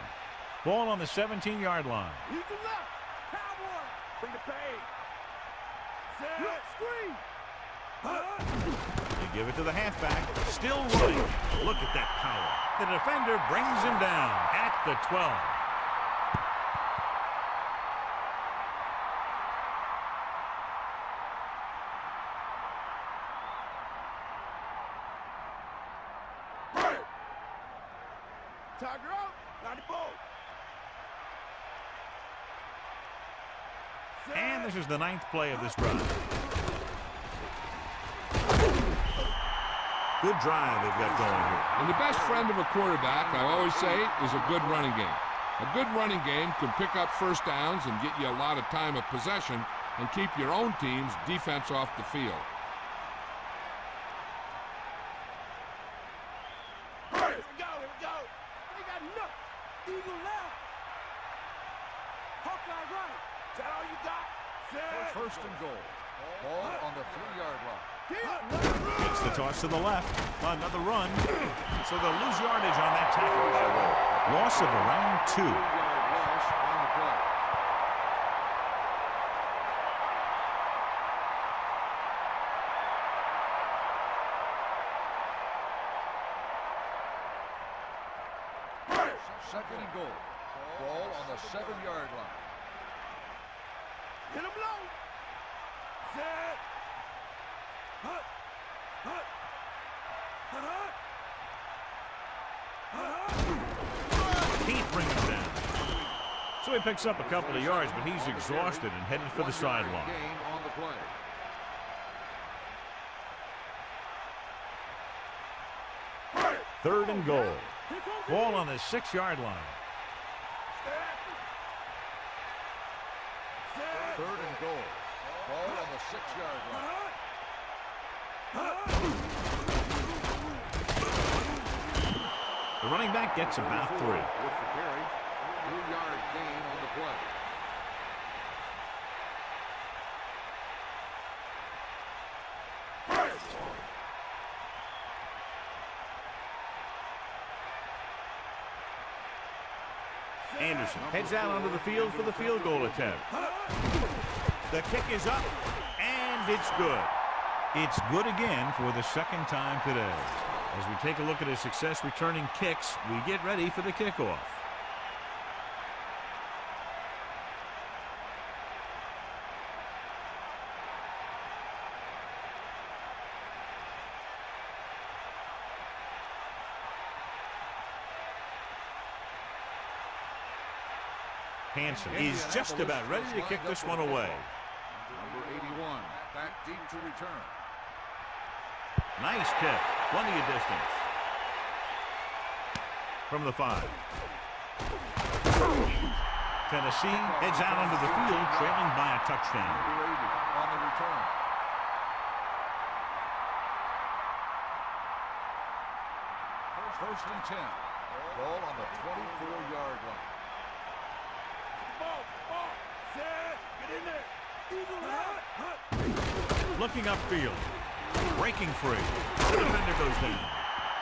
Speaker 1: Ball on the 17-yard line.
Speaker 4: Use the left. Cowboy. Bring the pace. Set. Screen.
Speaker 1: They give it to the halfback. Still running. Look at that power. The defender brings him down at the 12.
Speaker 4: Tiger out. Got the ball.
Speaker 1: And this is the 9th play of this drive. Good drive they've got going here.
Speaker 2: And the best friend of a quarterback, I always say, is a good running game. A good running game can pick up first downs and get you a lot of time of possession and keep your own team's defense off the field.
Speaker 4: Here we go. Here we go. They got nothing. Eagle left. Hawkeye right. Is that all you got? Set.
Speaker 3: First and goal. Ball on the 3-yard line.
Speaker 1: Takes the toss to the left. Another run. So they'll lose yardage on that tackle. Loss of around 2.
Speaker 3: 2-yard loss on the play. Second and goal. Ball on the 7-yard line.
Speaker 4: Hit him low. Set. Hut. Hut. Hut. Hut. Hut.
Speaker 1: Can't bring him down. So he picks up a couple of yards, but he's exhausted and headed for the sideline.
Speaker 3: Gain on the play.
Speaker 1: Third and goal. Ball on the 6-yard line.
Speaker 3: Third and goal. Ball on the 6-yard line.
Speaker 1: The running back gets about 3.
Speaker 3: With the carry. 3-yard gain on the play.
Speaker 1: Anderson heads out onto the field for the field goal attempt. The kick is up, and it's good. It's good again for the second time today. As we take a look at his success returning kicks, we get ready for the kickoff. Hansen is just about ready to kick this one away.
Speaker 3: Number 81, back deep to return.
Speaker 1: Nice kick. Plenty of distance. From the 5. Tennessee heads out onto the field, trailing by a touchdown.
Speaker 3: Number 80 on the return. First and 10. Ball on the 24-yard line.
Speaker 4: Ball. Set. Get in there. Eagle left.
Speaker 1: Looking upfield. Breaking free. The defender goes down.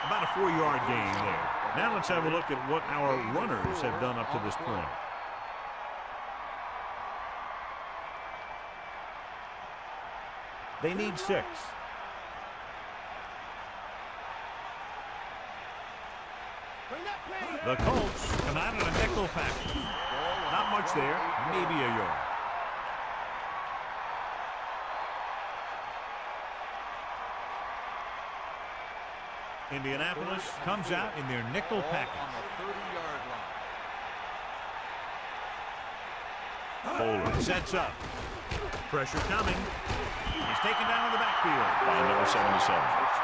Speaker 1: About a 4-yard gain there. Now let's have a look at what our runners have done up to this point. They need 6. The Colts come out in a nickel package. Not much there, maybe a yard. Indianapolis comes out in their nickel package.
Speaker 3: On the 30-yard line.
Speaker 1: Bowler sets up. Pressure coming. He's taken down in the backfield by number 77.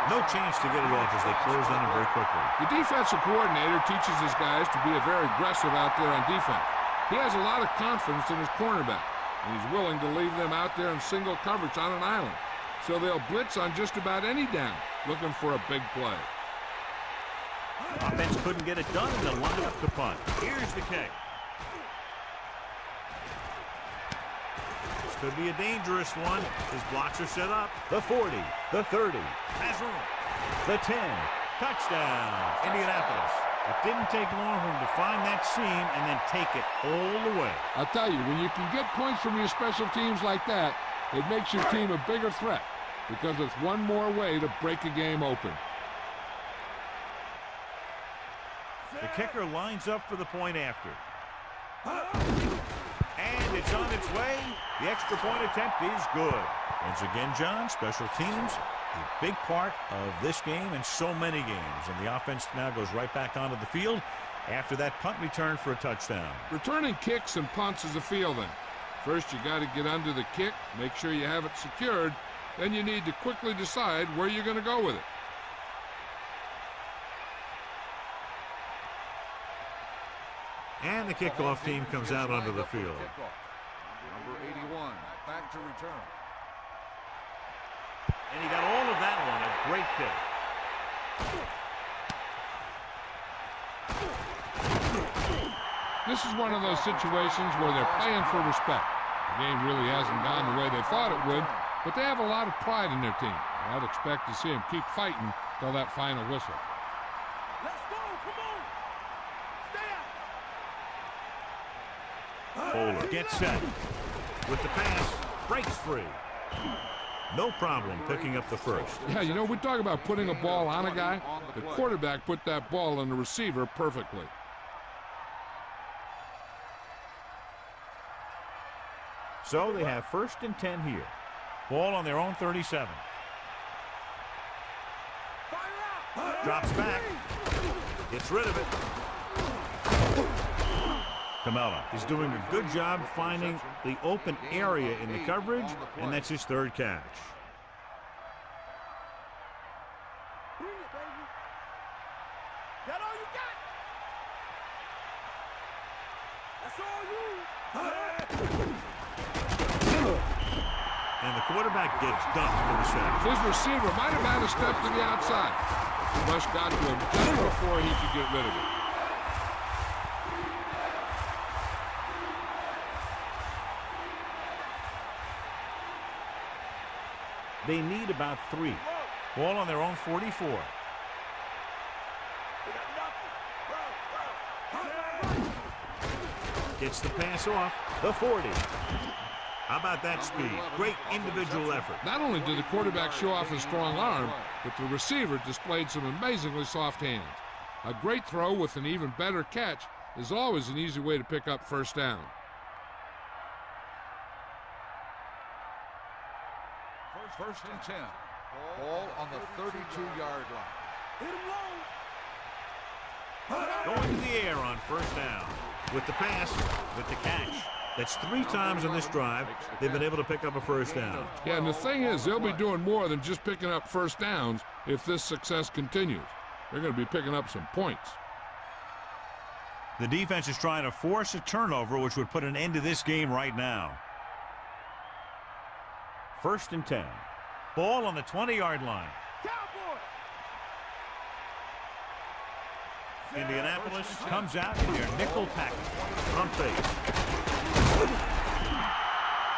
Speaker 1: No chance to get it off as they close on him very quickly.
Speaker 2: The defensive coordinator teaches his guys to be very aggressive out there on defense. He has a lot of confidence in his cornerback, and he's willing to leave them out there in single coverage on an island. So they'll blitz on just about any down, looking for a big play.
Speaker 1: Offense couldn't get it done, and they'll line up to punt. Here's the kick. Could be a dangerous one. His blocks are set up. The 40, the 30, has room. The 10, touchdown, Indianapolis. It didn't take long for him to find that seam and then take it all the way.
Speaker 2: I'll tell you, when you can get points from your special teams like that, it makes your team a bigger threat because it's one more way to break a game open.
Speaker 1: The kicker lines up for the point after. And it's on its way. The extra point attempt is good. Once again, John, special teams, a big part of this game and so many games. And the offense now goes right back onto the field after that punt return for a touchdown.
Speaker 2: Returning kicks and punts is a fielding. First, you got to get under the kick, make sure you have it secured. Then you need to quickly decide where you're going to go with it.
Speaker 1: And the kickoff team comes out onto the field.
Speaker 3: Number 81, back to return.
Speaker 1: And he got all of that one, a great kick.
Speaker 2: This is one of those situations where they're playing for respect. The game really hasn't gone the way they thought it would, but they have a lot of pride in their team. I'd expect to see them keep fighting till that final whistle.
Speaker 4: Let's go, come on. Stay out.
Speaker 1: Bowler gets set. With the pass, breaks free. No problem picking up the first.
Speaker 2: Yeah, you know, we talk about putting a ball on a guy. The quarterback put that ball on the receiver perfectly.
Speaker 1: So they have 1st and 10 here. Ball on their own 37. Drops back. Gets rid of it. Kamala is doing a good job finding the open area in the coverage, and that's his 3rd catch.
Speaker 4: Bring it, baby. That all you got? That's all you.
Speaker 1: And the quarterback gets dumped for the sack.
Speaker 2: His receiver might have had a step to the outside. The rush got to him just before he could get rid of it.
Speaker 1: They need about 3. Ball on their own 44. Gets the pass off. The 40. How about that speed? Great individual effort.
Speaker 2: Not only did the quarterback show off his strong arm, but the receiver displayed some amazingly soft hands. A great throw with an even better catch is always an easy way to pick up 1st down.
Speaker 3: First and 10. Ball on the 32-yard line.
Speaker 4: Hit him low.
Speaker 1: Going to the air on 1st down. With the pass, with the catch. That's 3 times on this drive they've been able to pick up a 1st down.
Speaker 2: Yeah, and the thing is, they'll be doing more than just picking up 1st downs if this success continues. They're going to be picking up some points.
Speaker 1: The defense is trying to force a turnover, which would put an end to this game right now. 1st and 10. Ball on the 20-yard line.
Speaker 4: Cowboy.
Speaker 1: Indianapolis comes out in their nickel package. Front face.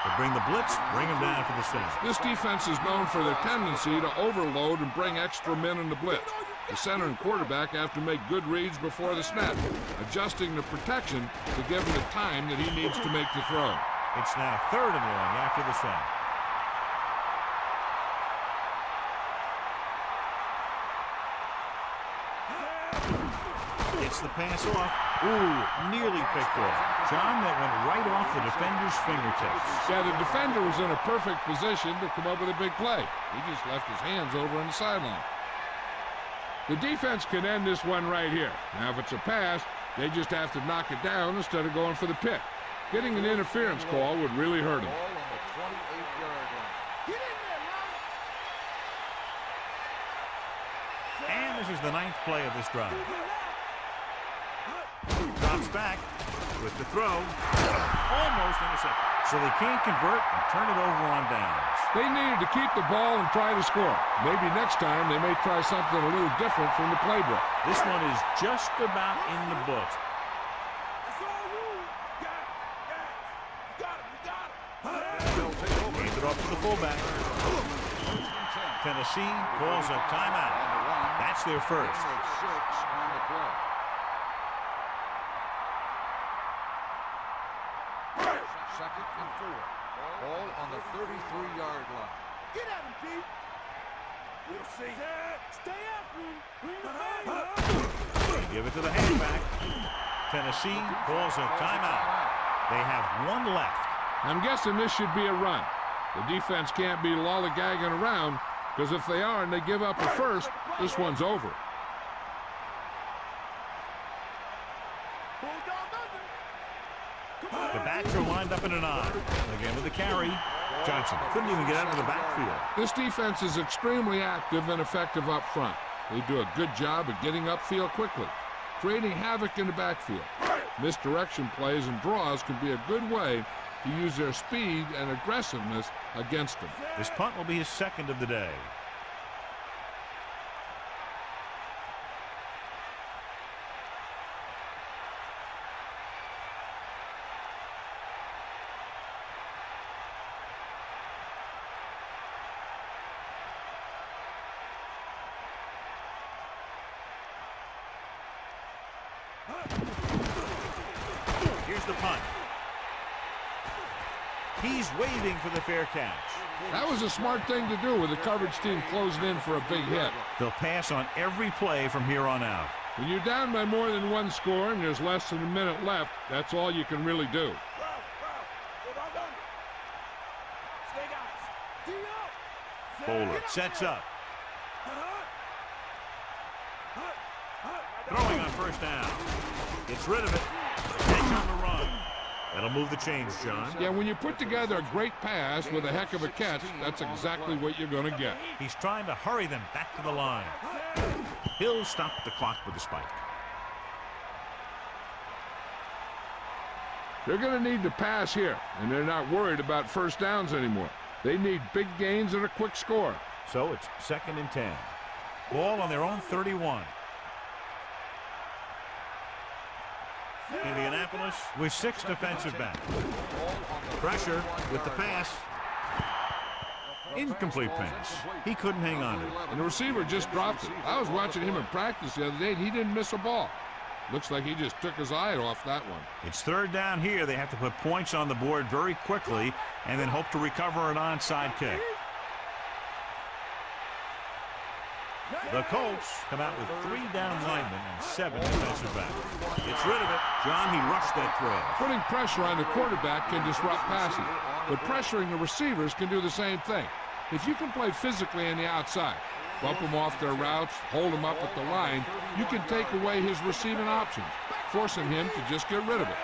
Speaker 1: They bring the blitz, bring him down for the sack.
Speaker 2: This defense is known for their tendency to overload and bring extra men in the blitz. The center and quarterback have to make good reads before the snap, adjusting the protection to give him the time that he needs to make the throw.
Speaker 1: It's now 3rd and long after the sack. Gets the pass off. Ooh, nearly picked off. John, that went right off the defender's fingertips.
Speaker 2: Yeah, the defender was in a perfect position to come up with a big play. He just left his hands over on the sideline. The defense can end this one right here. Now, if it's a pass, they just have to knock it down instead of going for the pick. Getting an interference call would really hurt him.
Speaker 3: Ball on the 28-yard line.
Speaker 4: Get in there, man.
Speaker 1: And this is the 9th play of this drive. Drops back with the throw. Almost intercepted. So they can't convert and turn it over on downs.
Speaker 2: They needed to keep the ball and try to score. Maybe next time they may try something a little different from the playbook.
Speaker 1: This one is just about in the books.
Speaker 4: That's all you. Got it. You got it.
Speaker 3: They'll
Speaker 1: fullback. Tennessee calls a timeout. That's their first.
Speaker 3: 6 on the play. Second and 4. Ball on the 33-yard line.
Speaker 4: Get at him, Pete. We'll see. Stay after him. Bring the ball.
Speaker 1: They give it to the halfback. Tennessee calls a timeout. They have one left.
Speaker 2: I'm guessing this should be a run. The defense can't be lollygagging around, because if they are and they give up a first, this one's over.
Speaker 1: The backs are lined up in an I. Again with the carry. Johnson couldn't even get out of the backfield.
Speaker 2: This defense is extremely active and effective up front. They do a good job of getting upfield quickly, creating havoc in the backfield. Misdirection plays and draws can be a good way to use their speed and aggressiveness against them.
Speaker 1: This punt will be his second of the day. Here's the punt. He's waving for the fair catch.
Speaker 2: That was a smart thing to do with the coverage team closing in for a big hit.
Speaker 1: They'll pass on every play from here on out.
Speaker 2: When you're down by more than one score and there's less than a minute left, that's all you can really do.
Speaker 1: Bowler sets up. Throwing on first down. Gets rid of it. Takes on the run. That'll move the chains, John.
Speaker 2: Yeah, when you put together a great pass with a heck of a catch, that's exactly what you're going to get.
Speaker 1: He's trying to hurry them back to the line. He'll stop the clock with the spike.
Speaker 2: They're going to need to pass here, and they're not worried about first downs anymore. They need big gains and a quick score.
Speaker 1: So it's 2nd and 10. Ball on their own 31. Indianapolis with 6 defensive backs. Pressure with the pass. Incomplete pass. He couldn't hang on to it.
Speaker 2: And the receiver just dropped it. I was watching him in practice the other day, and he didn't miss a ball. Looks like he just took his eye off that one.
Speaker 1: It's 3rd down here. They have to put points on the board very quickly and then hope to recover an onside kick. The Colts come out with 3 down linemen and 7 defensive backs. Gets rid of it. John, he rushed that throw.
Speaker 2: Putting pressure on the quarterback can disrupt passing, but pressuring the receivers can do the same thing. If you can play physically on the outside, bump them off their routes, hold them up at the line, you can take away his receiving options, forcing him to just get rid of it.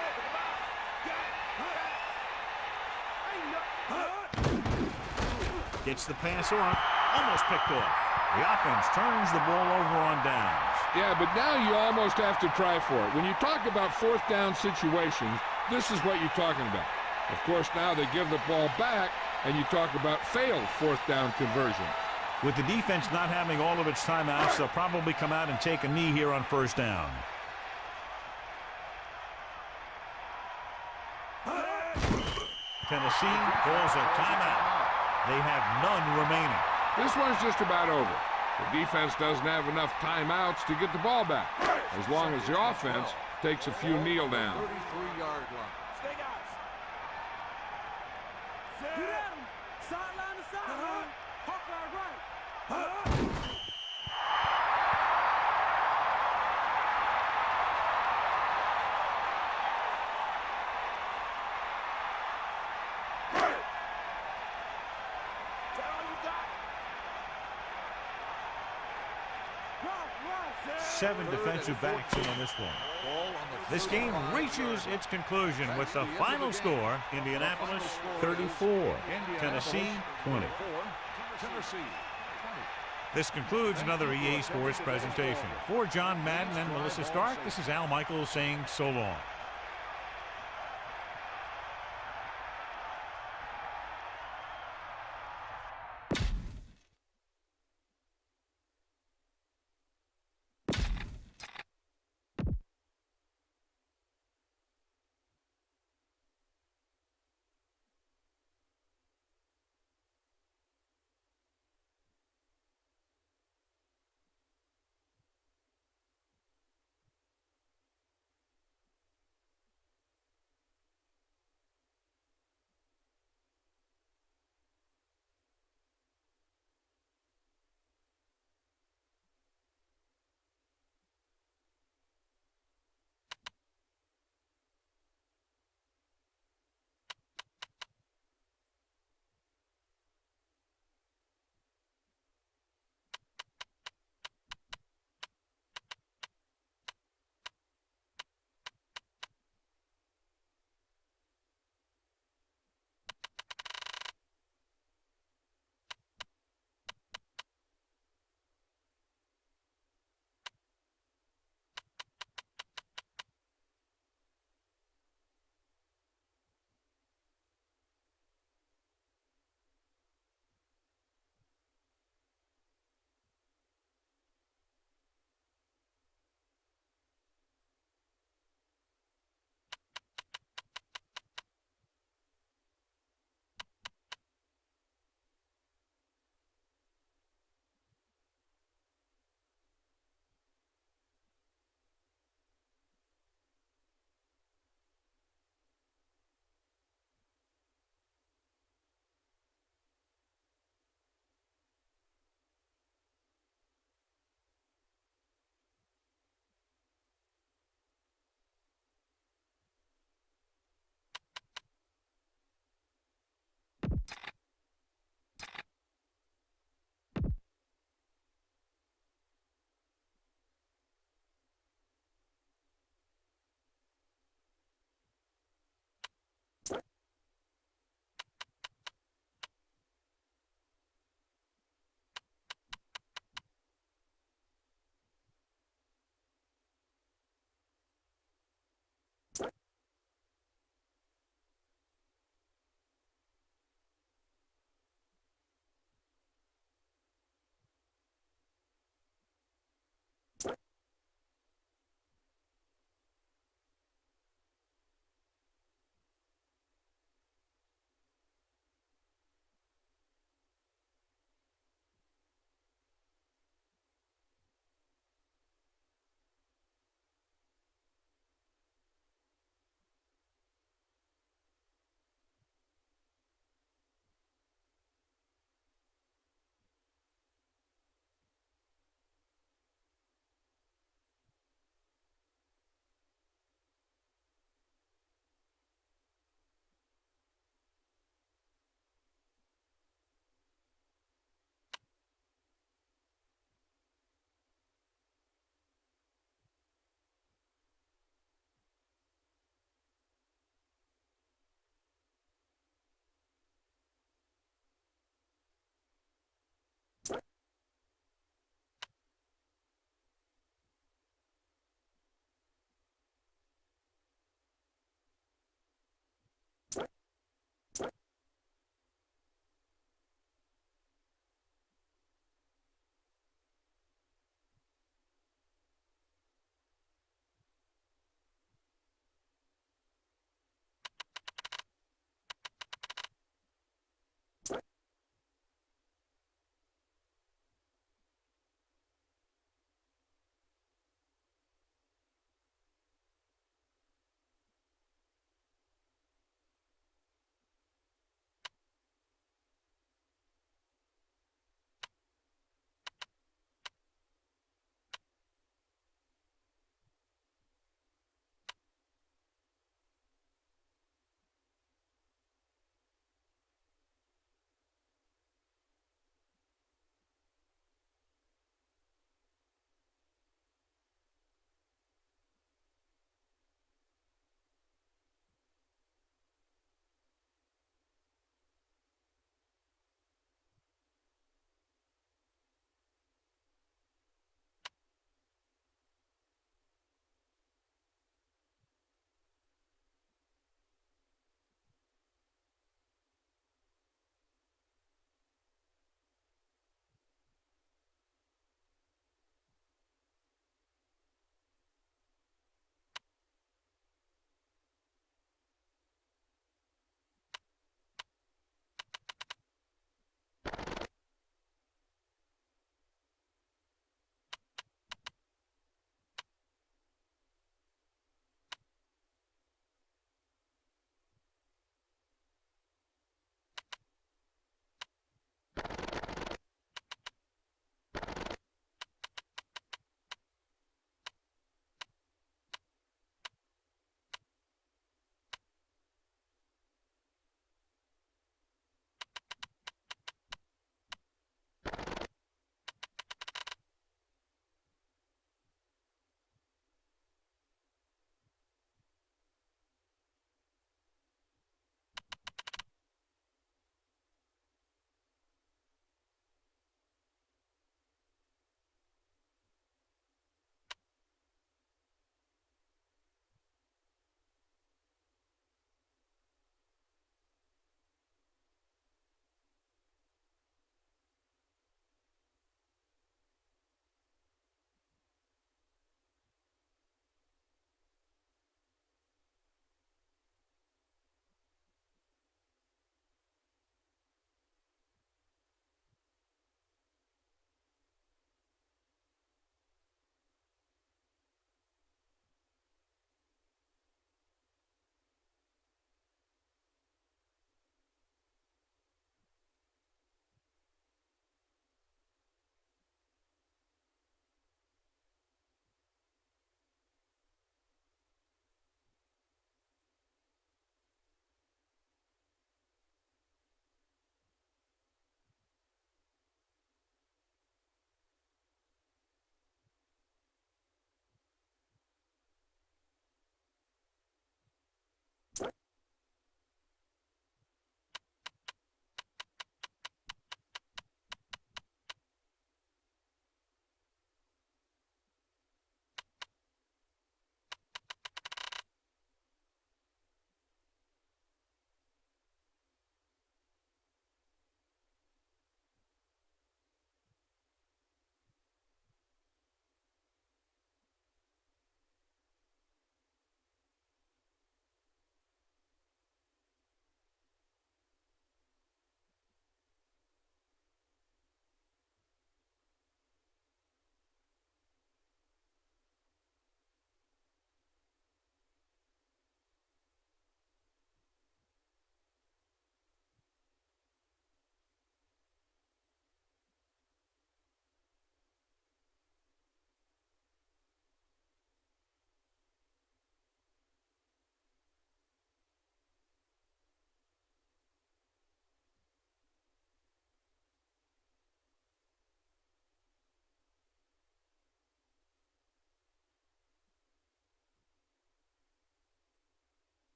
Speaker 1: Gets the pass off. Almost picked off. The offense turns the ball over on downs.
Speaker 2: Yeah, but now you almost have to try for it. When you talk about 4th down situations, this is what you're talking about. Of course, now they give the ball back, and you talk about failed 4th down conversion.
Speaker 1: With the defense not having all of its timeouts, they'll probably come out and take a knee here on 1st down. Tennessee calls a timeout. They have none remaining.
Speaker 2: This one's just about over. The defense doesn't have enough timeouts to get the ball back, as long as the offense takes a few kneel downs.
Speaker 3: 33-yard line.
Speaker 4: Stay guys. Get at him. Sideline to sideline. Hawkeye right. Tell all you got.
Speaker 1: 7 defensive backs in on this one. This game reaches its conclusion with the final score, Indianapolis 34, Tennessee 20. This concludes another EA Sports presentation. For John Madden and Melissa Stark, this is Al Michaels saying so long.